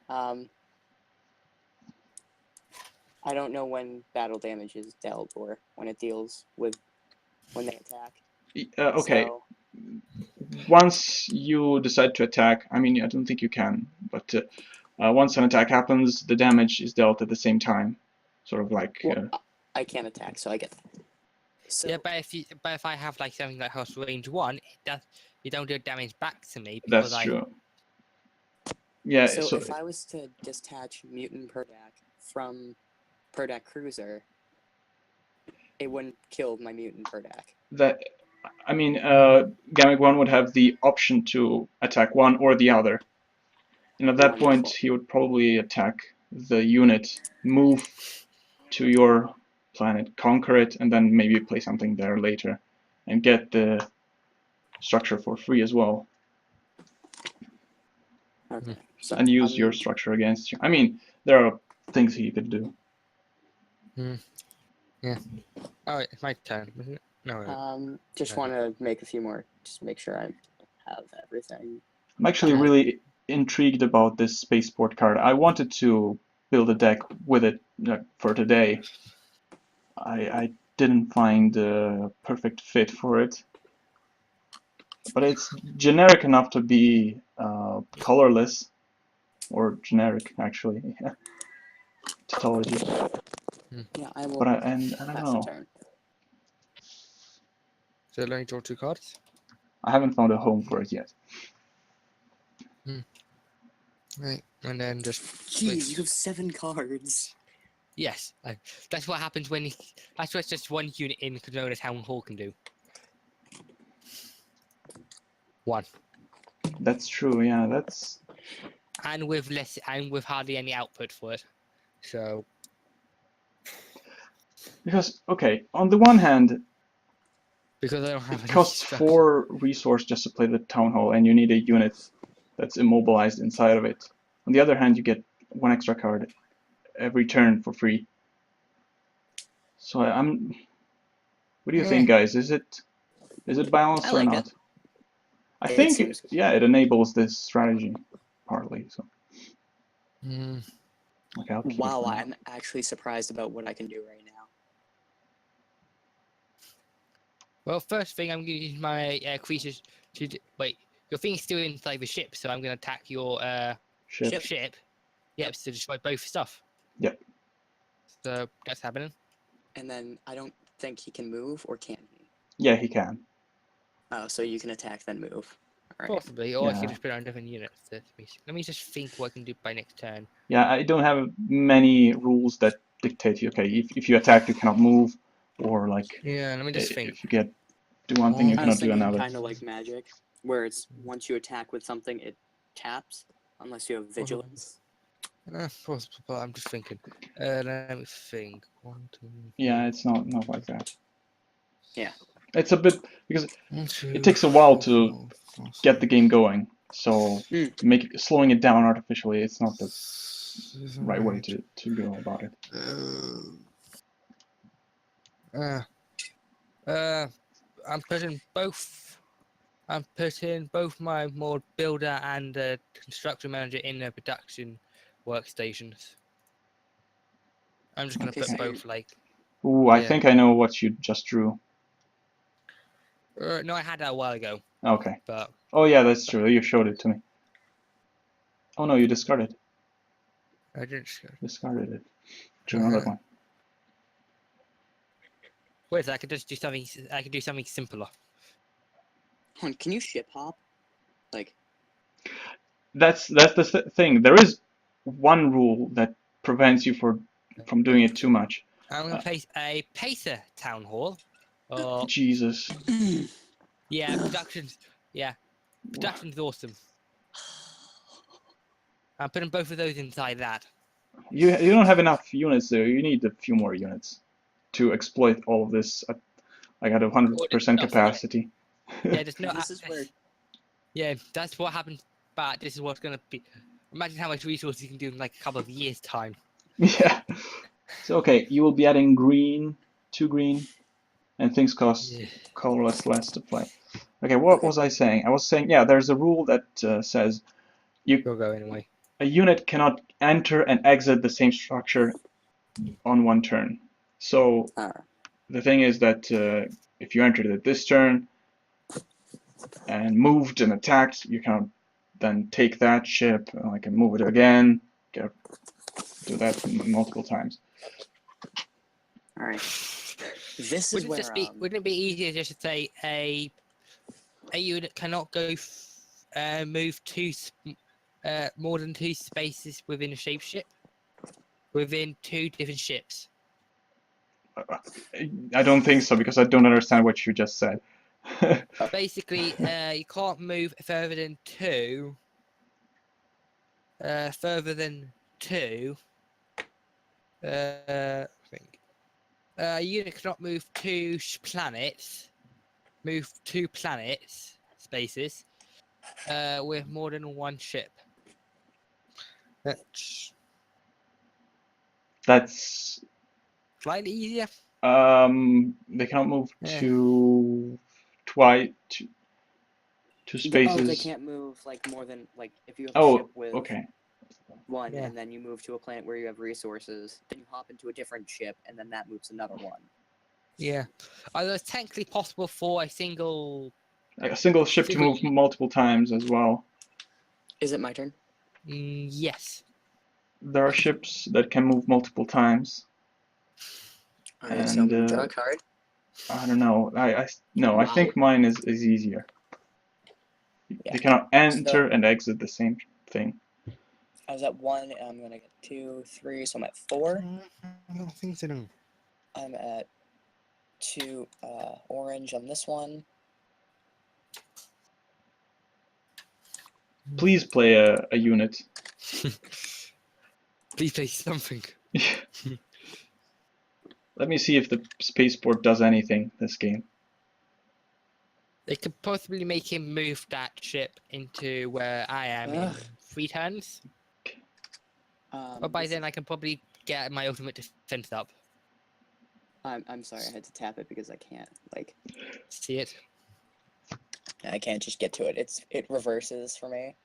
I don't know when battle damage is dealt or when it deals with when they attack. Okay. So, once you decide to attack, I mean, I don't think you can, but once an attack happens, the damage is dealt at the same time. Sort of like. Well, I can't attack, so I get. So, yeah, but if I have like something like house range 1, you don't do damage back to me. That's true. Yeah. So if I was to detach mutant Perdak from Perdak Cruiser, it wouldn't kill my mutant Perdak. I mean, Gamic 1 would have the option to attack one or the other. And at that point, he would probably attack the unit, move to your planet, conquer it, and then maybe play something there later and get the structure for free as well. Okay. And use your structure against you. I mean, there are things he could do. Yeah. Oh, it's my turn, isn't it? No. Just want to make a few more. Just make sure I have everything. I'm actually really intrigued about this spaceport card. I wanted to build a deck with it for today. I didn't find a perfect fit for it. But it's generic enough to be colorless. Or generic, actually. Tautology. Yeah, I will. But I don't know. So I'll only draw 2 cards? I haven't found a home for it yet. Right, and then just. Jeez, you have 7 cards. Yes, that's what happens when that's what just one unit in Corona Town Hall can do. 1. That's true. Yeah, that's. And with hardly any output for it, so. Because okay, on the one hand, because I don't have it costs 4 resource just to play the town hall, and you need a unit that's immobilized inside of it. On the other hand, you get 1 extra card every turn for free. So I'm. What do you think, guys? Is it balanced or not? I think yeah, it enables this strategy partly. So. Okay, Wow, I'm actually surprised about what I can do right now. Well, first thing, I'm going to use my creatures to wait. Your thing's still inside the ship, so I'm going to attack your Ship. ship. Yep, to destroy both stuff. Yep. So that's happening. And then I don't think he can move, or can he? Yeah, he can. Oh, so you can attack then move. All right. Possibly, or I Yeah. can just put it on different units. Let me just think what I can do by next turn. Yeah, I don't have many rules that dictate you. Okay, if you attack, you cannot move, or like Yeah, let me just think. if you do one thing, you I was cannot do thinking another. kind of like Magic, where it's once you attack with something, it taps, unless you have Vigilance. Possible, but I'm just thinking. Let me think. 1, 2, 3. Yeah, it's not like that. Yeah. It's a bit because 1, 2, it takes a while to 4, 5, get the game going. So Mm. slowing it down artificially, it's not the right way to go about it. I'm putting both. I'm putting both my mod builder and construction manager in the production workstations. I'm just gonna Okay, put so both like. Ooh, I Yeah. think I know what you just drew. No, I had that a while ago, Okay. but Oh yeah, that's true. You showed it to me. Oh no, you discarded. I didn't. Discarded it. Drew another one. Wait, I could just do something. I could do something simpler. Can you ship hop? Like, That's the thing. There is one rule that prevents you from doing it too much. I'm gonna place a Pacer Town Hall. Oh, Jesus. yeah, production's. Yeah, production's awesome. I'm putting both of those inside that. You don't have enough units there. You need a few more units to exploit all of this. I got 100% capacity. Yeah, just no. this is where Yeah, that's what happens. But this is what's gonna be. Imagine how much resources you can do in like a couple of years' time. Yeah. So okay, you will be adding green, 2 green, and things cost colorless less to play. Okay, what was I saying? I was saying, yeah, there's a rule that says You'll go anyway. a unit cannot enter and exit the same structure on one turn. So the thing is that if you entered it this turn and moved and attacked, you cannot then take that ship and I can move it again, do that multiple times. All right. This is where wouldn't it be easier just to say a unit cannot go move more than 2 spaces within a shapeship within 2 different ships? I don't think so because I don't understand what you just said. Basically, you can't move further than 2. Further than 2. I think. A unit cannot move 2 planets. Move 2 planets spaces. With more than 1 ship. That's Slightly easier. they cannot move two spaces. Oh, they can't move like more than like if you have a Oh, ship with okay. 1 and then you move to a planet where you have resources, then you hop into a different ship and then that moves another 1. Yeah. Although it's technically possible for a single ship to move multiple times as well. Is it my turn? Yes. There are ships that can move multiple times. Alright, so I'm gonna draw a card. I don't know. I think mine is easier. Yeah. They cannot enter and exit the same thing. I was at 1, and I'm gonna get 2, 3, so I'm at 4. I'm at 2 orange on this one. Please play a unit. Please play something. Let me see if the spaceport does anything this game. They could possibly make him move that ship into where I am in 3 turns. But by then I can probably get my ultimate defense up. I'm sorry, I had to tap it because I can't like see it. I can't just get to it. It reverses for me.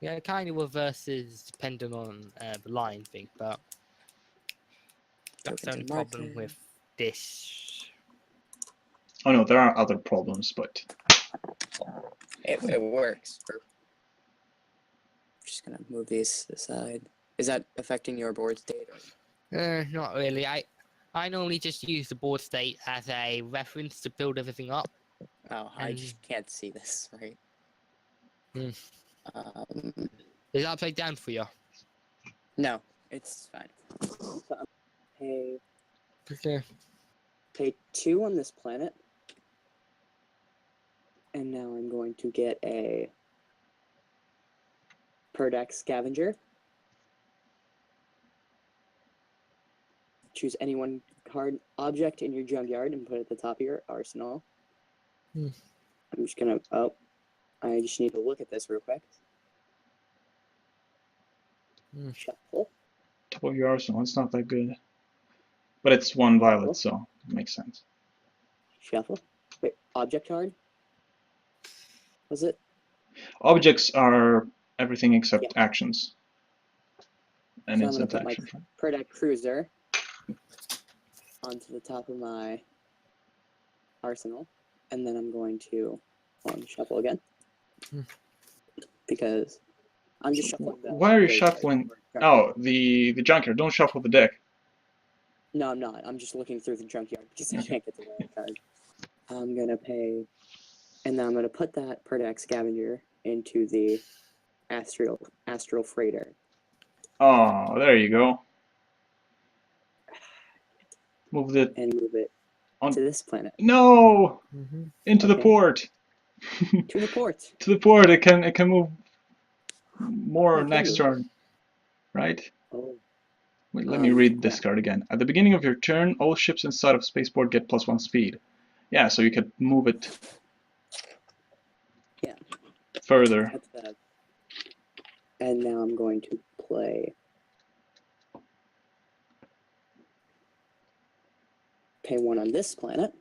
Yeah, it kind of reverses depending on the line thing, but that's the only problem with this. Oh no, there are other problems, but It works. I'm just gonna move these aside. Is that affecting your board state? Not really. I normally just use the board state as a reference to build everything up. Oh, I And- just can't see this, right? Hmm. Um, Is it upside down for you? no, it's fine. So I'm pay Okay. pay 2 on this planet, and now I'm going to get a per deck scavenger. Choose any one card object in your junkyard and put it at the top of your arsenal. Hmm. I'm just gonna. Oh, I just need to look at this real quick. Hmm. Shuffle. top of your arsenal, it's not that good. But it's 1 violet, so it makes sense. Shuffle. Wait, object card? Was it? Objects are everything except Yeah. actions. And So I'm gonna instant put my action. per deck cruiser onto the top of my arsenal, and then I'm going to shuffle again Hmm. because I'm just shuffling. Why are you graveyard shuffling? or Oh, the junkyard. Don't shuffle the deck. No, I'm not. I'm just looking through the junkyard because I Okay. can't get the right card. I'm gonna pay, and then I'm gonna put that per deck scavenger into the astral freighter. Oh, there you go. Move it And move it on. to this planet. No, Mm-hmm. into the Okay. port. To the port. To the port. It can move more It can next move. turn, right? Oh. Wait, let me read this yeah. card again. At the beginning of your turn, all ships inside of spaceport get +1 speed. Yeah, so you could move it. Yeah. Further. That's bad. And now I'm going to play. Pay 1 on this planet.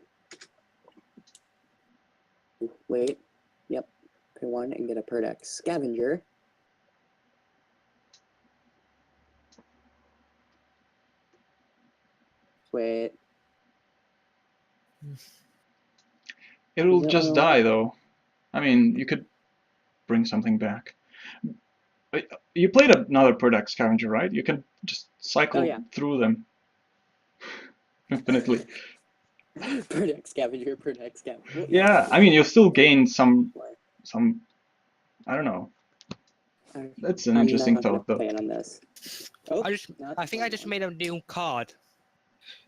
Wait. Yep. Pay 1 and get a per deck scavenger. Wait. It'll Is that just what I want? die though. I mean, you could bring something back. You played another product scavenger, right? You can just cycle Oh, yeah. through them infinitely. Per deck scavenger, per deck scavenger. Well, Yeah, I mean, you'll still gain some. I don't know. That's an I'm interesting not gonna thought, though. pay it on this. Oh, I think I just made a new card.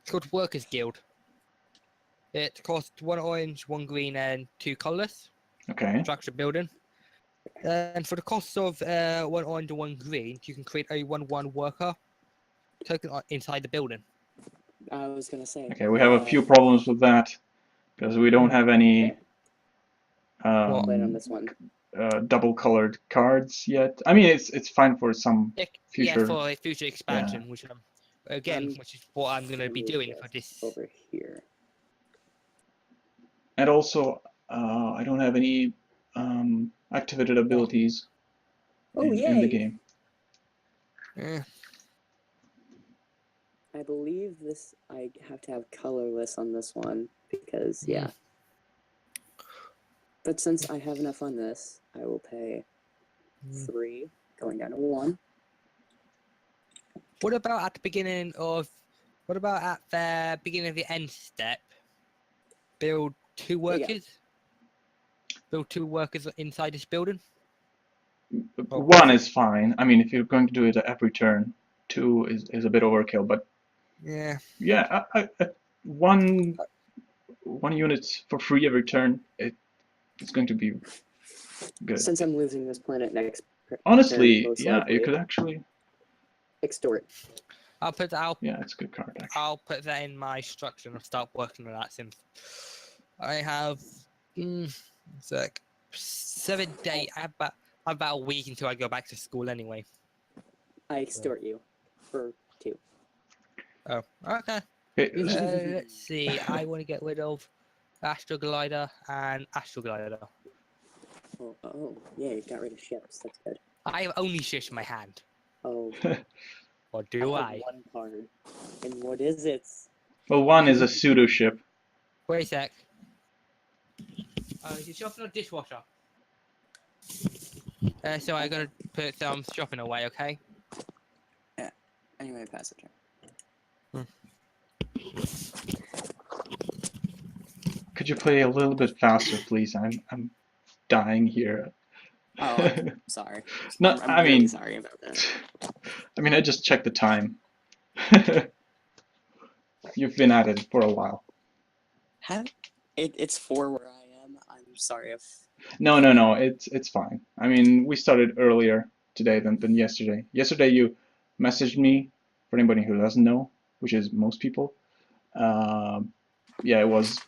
It's called Workers Guild. It costs 1 orange, 1 green, and 2 colorless. Okay. Structure building. And for the cost of 1 orange and 1 green, you can create a 1/1 worker token inside the building. I was gonna say. Okay, we have a few problems with that because we don't have any Okay. Wait on this one. double-colored cards yet. I mean, it's fine for some Yeah, future. for a future expansion, which again, I'm which is what I'm going to be move doing for this. over here. And also, I don't have any activated abilities Oh, in the yay! game. I believe this. I have to have colorless on this one because yeah. But since I have enough on this, I will pay 3, going down to 1. What about at the beginning of? What about at the beginning of the end step? Build 2 workers. Build 2 workers inside this building. 1 is fine. I mean, if you're going to do it every turn, 2 is a bit overkill. But yeah, one unit for free every turn. It's going to be good. Since I'm losing this planet next Honestly, turn, most yeah, likely, you could actually. extort. Yeah, it's a good card. Actually. I'll put that in my structure and I'll start working on that since I have it's like 7 days. I have about a week until I go back to school anyway. I extort you for 2. Oh, okay. Let's see. I want to get rid of Astro Glider and Astro Glider. Oh, yeah, you got rid of ships. That's good. I have only ships in my hand. Oh. Or do I I? have 1 card. And what is it? Well, 1 is a pseudo ship. Wait a sec. Is it shopping or dishwasher? So I'm gonna put some shopping away, okay? Anyway, pass it. Could you play a little bit faster, please? I'm dying here. Oh, I'm sorry. No, I'm I really mean, sorry about that. I mean, I just checked the time. You've been at it for a while. It's 4 where I am. I'm sorry if. No, it's fine. I mean, we started earlier today than yesterday. Yesterday you messaged me, for anybody who doesn't know, which is most people. Yeah, it was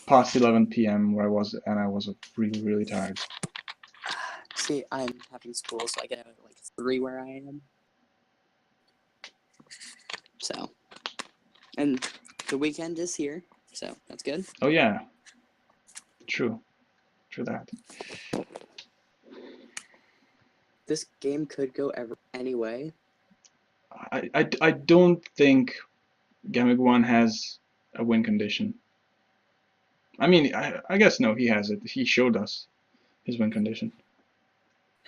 past 11 p.m. where I was, and I was really tired. See, I'm having school, so I get out at like 3 where I am. So, and the weekend is here, so that's good. Oh yeah, true that. This game could go any way. I don't think Gamig 1 has a win condition. I mean, I guess no, he has it. He showed us his win condition.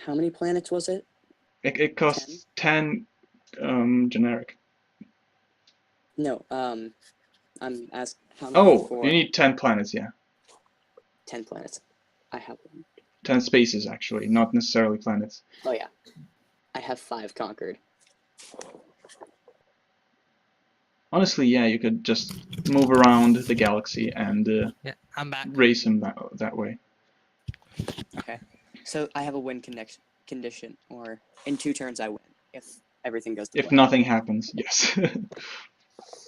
How many planets was it? It costs 10 generic. No, I'm asking how many Oh, for you need 10 planets, yeah. 10 planets. I have one. 10 spaces, actually, not necessarily planets. Oh yeah. I have 5 conquered. Honestly, yeah, you could just move around the galaxy and Yeah, I'm back. race him that way. Okay. So I have a win condition, or in 2 turns I win, if everything goes to If plan. nothing happens, yes.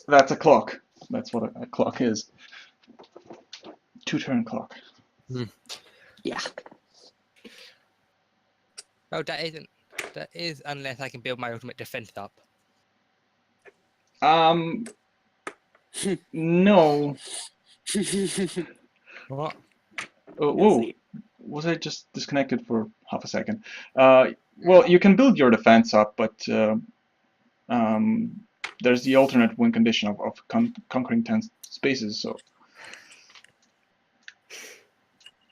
That's a clock. That's what a clock is. 2-turn clock. Yeah. Oh, that isn't. That is unless I can build my ultimate defense up. No. What? Oh, We'll whoa. see. Was I just disconnected for half a second? Well, you can build your defense up, but there's the alternate win condition of conquering 10 spaces, so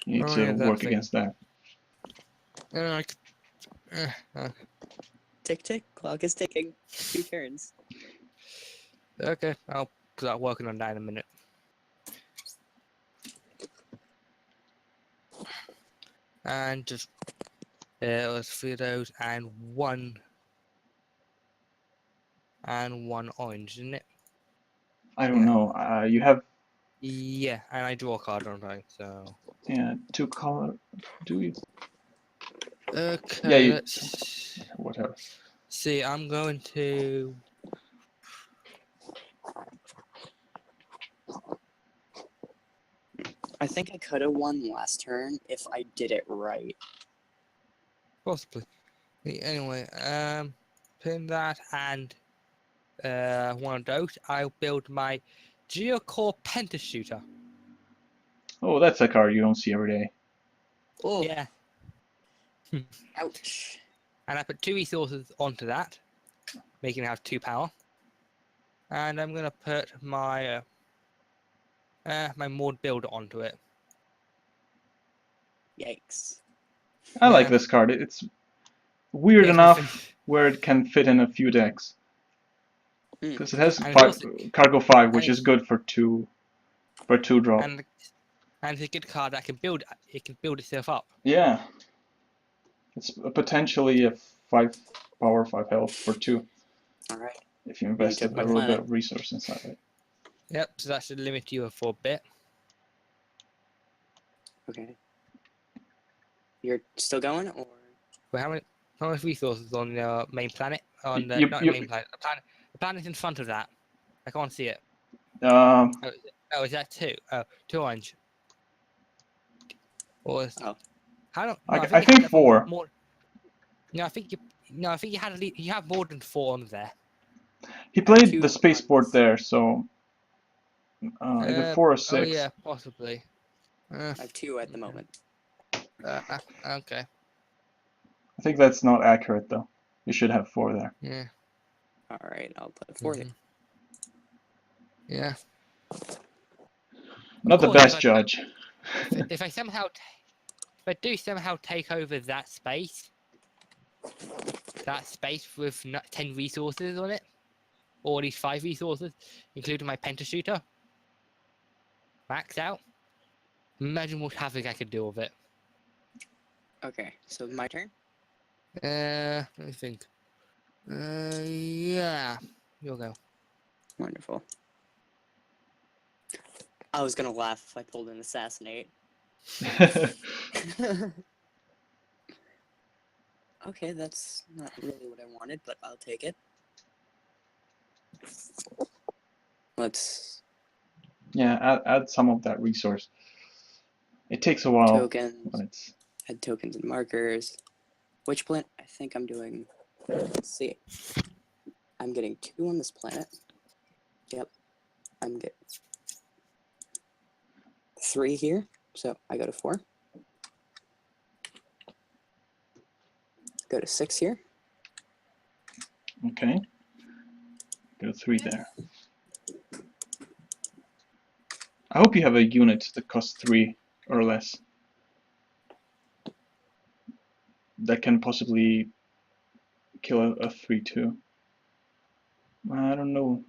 you need to work against that. Tick tick, clock is ticking. 2 turns. Okay, I'll start working on that in a minute. And just let's 3 of those and one orange, isn't it? I don't know. You have Yeah, and I draw a card, don't I? So 2 color. Do you? okay, Yeah, let's whatever. see. I'm going to. I think I could have won last turn if I did it right. Possibly. Anyway, pin that and one of those. I'll build my Geocore Penta Shooter. Oh, that's a card you don't see every day. Oh, Yeah, ouch. and I put 2 resources onto that, making it have 2 power. And I'm gonna put my my Maud Builder onto it. Yikes. I like Yeah. this card. It's weird Yeah, enough where it can fit in a few decks. Mm. Because it has And it's five, also- cargo 5, which and is good for 2 drop. And it's a good card that can build. It can build itself up. Yeah. It's potentially a 5 power, 5 health for 2 Alright. if you invest a took my little bit planet. of resource inside it. Yep. So that should limit you for a bit. Okay. You're still going, or? But how much resources on the main planet? On the You- not you- the main planet. The planet's in front of that. I can't see it. Um, Oh, is that 2? Oh, 2 orange. Or is, Oh. I don't. I No, think you had 4. More, no, I think you. No, I think you have more than 4 on there. He played 2 the spaceport ones. there, so either 4 or 6. Oh yeah, possibly. I have 2 at the moment. Okay. I think that's not accurate though. You should have 4 there. Yeah. Alright, I'll put 4 there. Yeah. Not the course, best if judge. If I somehow, if I do somehow take over that space with 10 resources on it, or at least 5 resources, including my penta shooter, max out. Imagine what havoc I could do with it. Okay, so my turn. Let me think. Yeah, you'll go. Wonderful. I was gonna laugh if I pulled an assassinate. Okay, that's not really what I wanted, but I'll take it. Let's Yeah, add some of that resource. It takes a while tokens, when it's. add tokens and markers. Which planet? I think I'm doing. Let's see. I'm getting 2 on this planet. Yep. I'm getting 3 here, so I go to 4. Go to 6 here. Okay. Go 3 there. I hope you have a unit that costs 3 or less. That can possibly kill a 3/2. I don't know.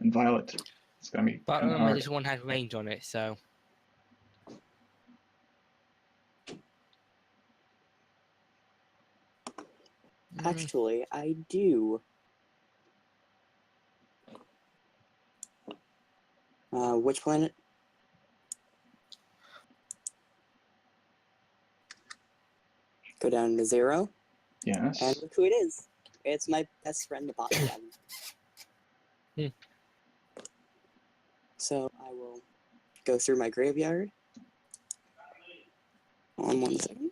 And Violet. It's gonna be But kind of remember, hard. this one has range on it, so. Actually, I do. Which planet? Go down to 0. Yes. And look who it is. It's my best friend, the bot Gavin. Hmm. So I will go through my graveyard. On 1 second.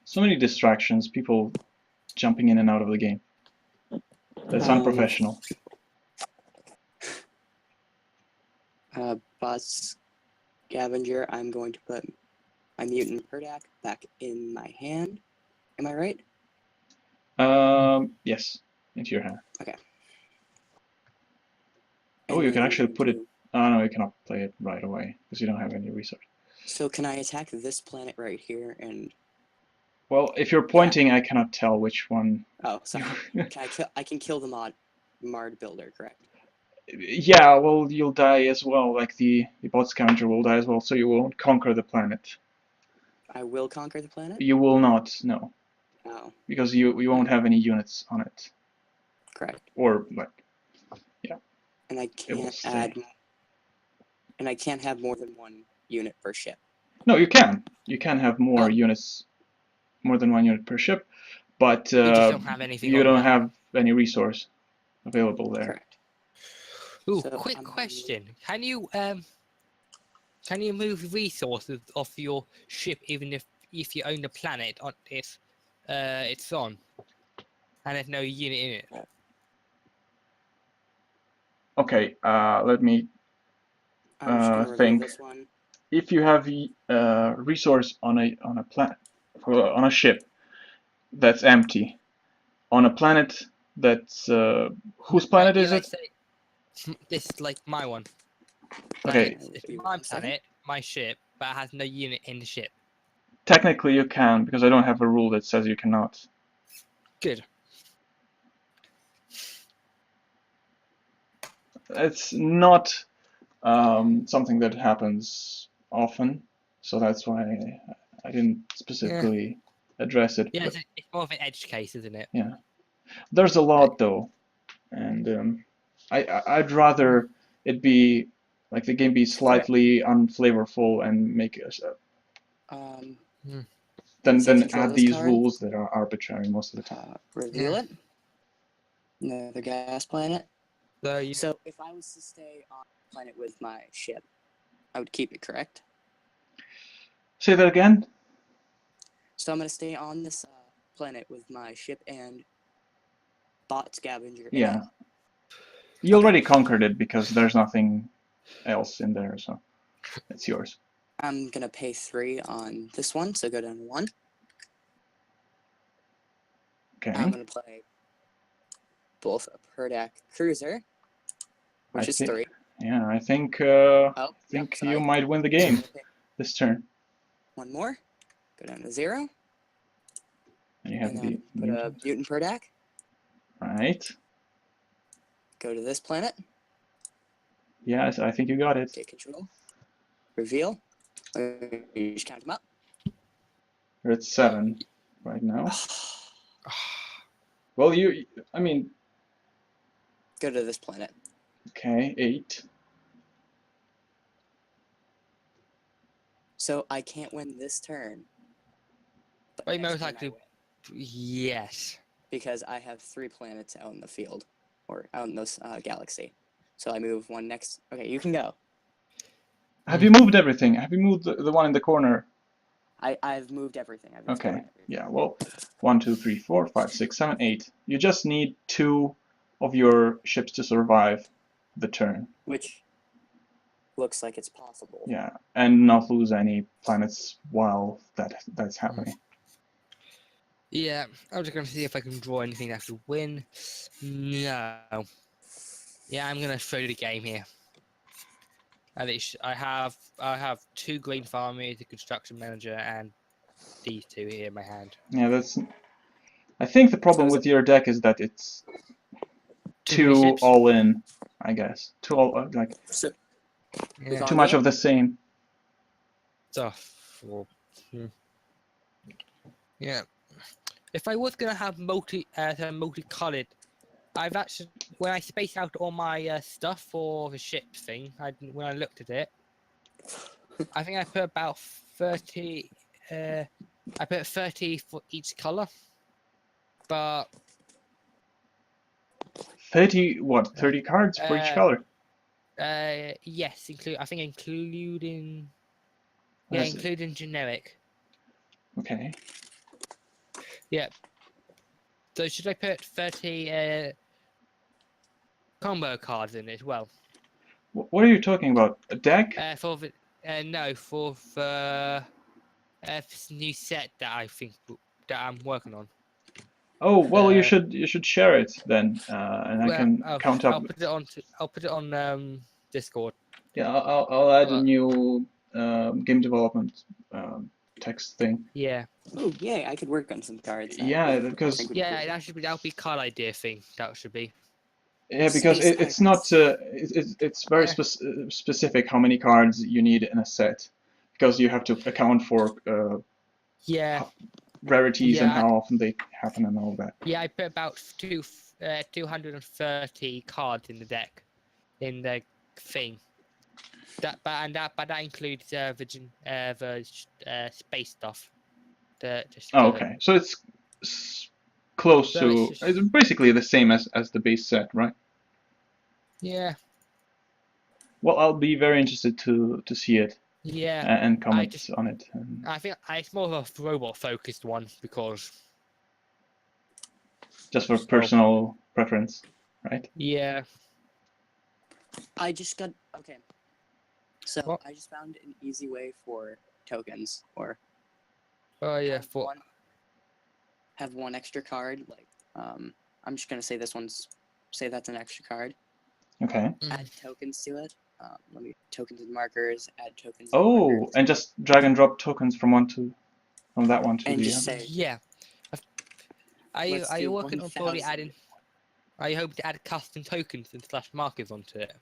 So many distractions, people jumping in and out of the game. That's unprofessional. Bot Scavenger, I'm going to put my mutant Perdak back in my hand. Am I right? Yes, into your hand. Okay. Oh, And you can then actually I'm put it. going Oh no, you cannot play it right away because you don't have any resource. So can I attack this planet right here and? Well, if you're pointing, I cannot tell which one. Oh, sorry. Can I kill? I can kill the Mard builder, correct? Yeah, well, you'll die as well. Like the bot scavenger will die as well, so you won't conquer the planet. I will conquer the planet. You will not, no, Oh, because you won't have any units on it, correct. or like, yeah, And I it will can't stay. add. And I can't have more than 1 unit per ship. No, you can. You can have more Oh. units, more than 1 unit per ship, but You just don't have anything you on don't there. have any resource available there. Correct. Ooh, So quick I'm question. Can you move resources off your ship even if you own the planet on if it's on and there's no unit in it? Okay, let me I'm just gonna remove think. this one. If you have resource on a planet, on a ship that's empty, on a planet that's whose planet is Let's it? say this is like my one. Okay, It's Give me my 1 second. planet, my ship, but it has no unit in the ship. technically you can, because I don't have a rule that says you cannot. Good. It's not something that happens often, so that's why I didn't specifically address it. Yeah, But it's more of an edge case, isn't it? yeah, there's a lot though, and I'd rather it be like the game be slightly unflavorful and make us Since you than draw add this these card, rules that are arbitrary most of the time. reveal it. Another gas planet. So So if I was to stay on the planet with my ship, I would keep it, correct? Say that again? So I'm gonna stay on this planet with my ship and bot scavenger in Yeah. it. You Okay. already conquered it because there's nothing else in there, so it's yours. I'm gonna pay 3 on this one, so go down to 1. Okay. I'm gonna play both a Perdak Cruiser, which is 3. Yeah, I think Oh, think sorry. you might win the game Okay, this turn. one more. Go down to 0. And you have And the then put a mutant. mutant per deck. Right. Go to this planet. Yes, I think you got it. Take control. Reveal. You just count them up. We're at 7 right now. Well, I mean, Go to this planet. okay, 8. So I can't win this turn. But Well, next most turn I likely, win, yes. because I have 3 planets out in the field, or out in this galaxy. So I move one next. Okay, you can go. Have you moved everything? Have you moved the one in the corner? I've moved everything. I've Okay. explored everything. Yeah. Well, 1, 2, 3, 4, 5, 6, 7, 8. You just need 2 of your ships to survive the turn. Which looks like it's possible. Yeah, and not lose any planets while that's happening. Yeah, I was just gonna see if I can draw anything that could win. No. Yeah, I'm gonna throw the game here. At least I have 2 green farmers, a construction manager, and these 2 here in my hand. Yeah, that's. I think the problem is with your deck is that it's Too many too ships? all in. I guess too all like So we Yeah. can't too do much it? of the same. Stuff. Yeah. If I was gonna have multicolored, I've actually when I space out all my stuff for the ship thing, when I looked at it, I think I put about 30. I put 30 for each color, but 30 what? 30 cards for each uh, color. yes, including I see. including generic. Okay. Yeah. So should I put 30 combo cards in as well? What are you talking about? A deck? For the no, for the this new set that I think that I'm working on. Oh well, you Uh, should share it then, and I Well, can count up. I'll put it on Discord. Yeah, I'll add a But new game development text thing. yeah, Oh, yay, I could work on some cards. Yeah, I because think would yeah, be that'll be card idea thing. That should be. Space it's not Pirates. it's very specific how many cards you need in a set, because you have to account for Yeah, rarities and yeah, how often they happen and all that. yeah. I put about 230 cards in the deck, in the thing. But that includes the space stuff. Oh, okay, so it's close So to it's basically the same as the base set, right? yeah, Well, I'll be very interested to see it yeah. and I comment just on it. And I think it's more of a robot focused one because just for so personal preference, right? yeah. I just got okay. So What? I just found an easy way for tokens, or Oh yeah, have one extra card. Like I'm just gonna say say that's an extra card. Okay. Add tokens to it. Let me tokens and markers. Add tokens. Oh, And markers. and just drag and drop tokens from that one to And the just other. say Yeah. Are you let's do working on probably 1,000. adding? Are you hoping to add custom tokens and slash markers onto it?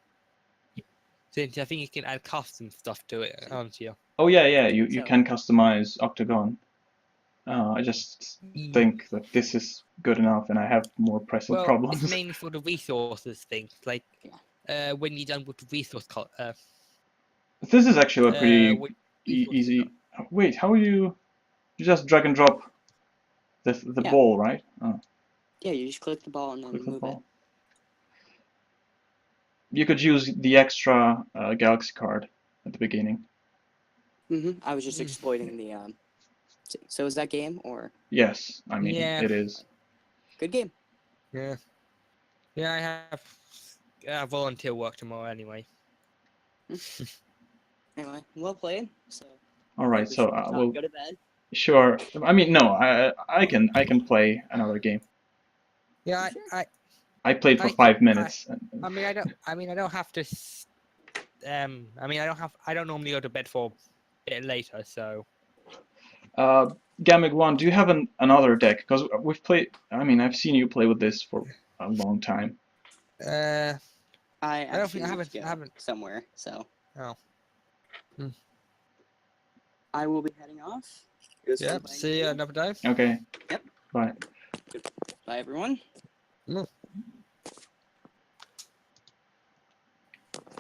Since I think you can add custom stuff to it, aren't you? Oh yeah, you So- can customize Octagon. I just think that this is good enough, and I have more pressing Well, problems. it's mainly for the resources thing. Like when you're done with the resource This is actually a pretty with easy. Wait, how you just drag and drop the Yeah. ball, right? Oh, yeah, you just click the ball and then click the move ball. You could use the extra galaxy card at the beginning. it. I was just exploiting the. So is that game or Yes, I mean Yeah. it is. good game? Yeah. Yeah, I have volunteer work tomorrow anyway. Anyway, well played. So. All right, we so should we'll go to bed. sure. I mean no, I can play another game. Yeah, Sure. I played for I- 5 minutes. I mean, I don't have to I mean, I don't normally go to bed for a bit later, so Gamig1, do you have another deck? Because we've played. I mean, I've seen you play with this for a long time. uh, I I don't think actually I need to go haven't. somewhere, so Oh, I will be heading off. It was yeah. fun playing with See you you. another time. Okay. Yep. Bye. Bye, everyone. Mm.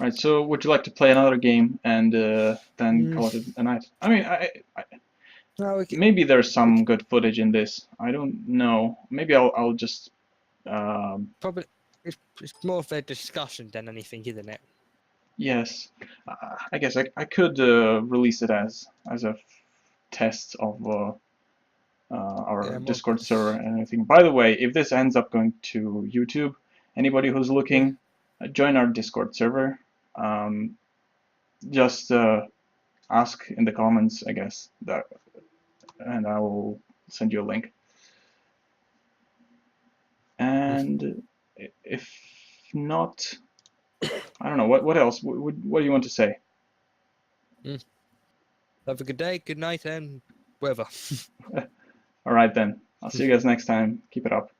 Right. So, would you like to play another game and then Mm. call it a night? I mean, No, maybe there's some good footage in this. I don't know. Maybe I'll just. probably it's more of a discussion than anything, isn't it? Yes. I guess I could release it as a test of our Yeah, Discord server and everything. By the way, if this ends up going to YouTube, anybody who's looking, join our Discord server. Um, just ask in the comments, I guess, that, and I will send you a link. And if not, I don't know what else. What do you want to say? Have a good day, good night, and whatever. All right then. I'll see you guys next time. Keep it up.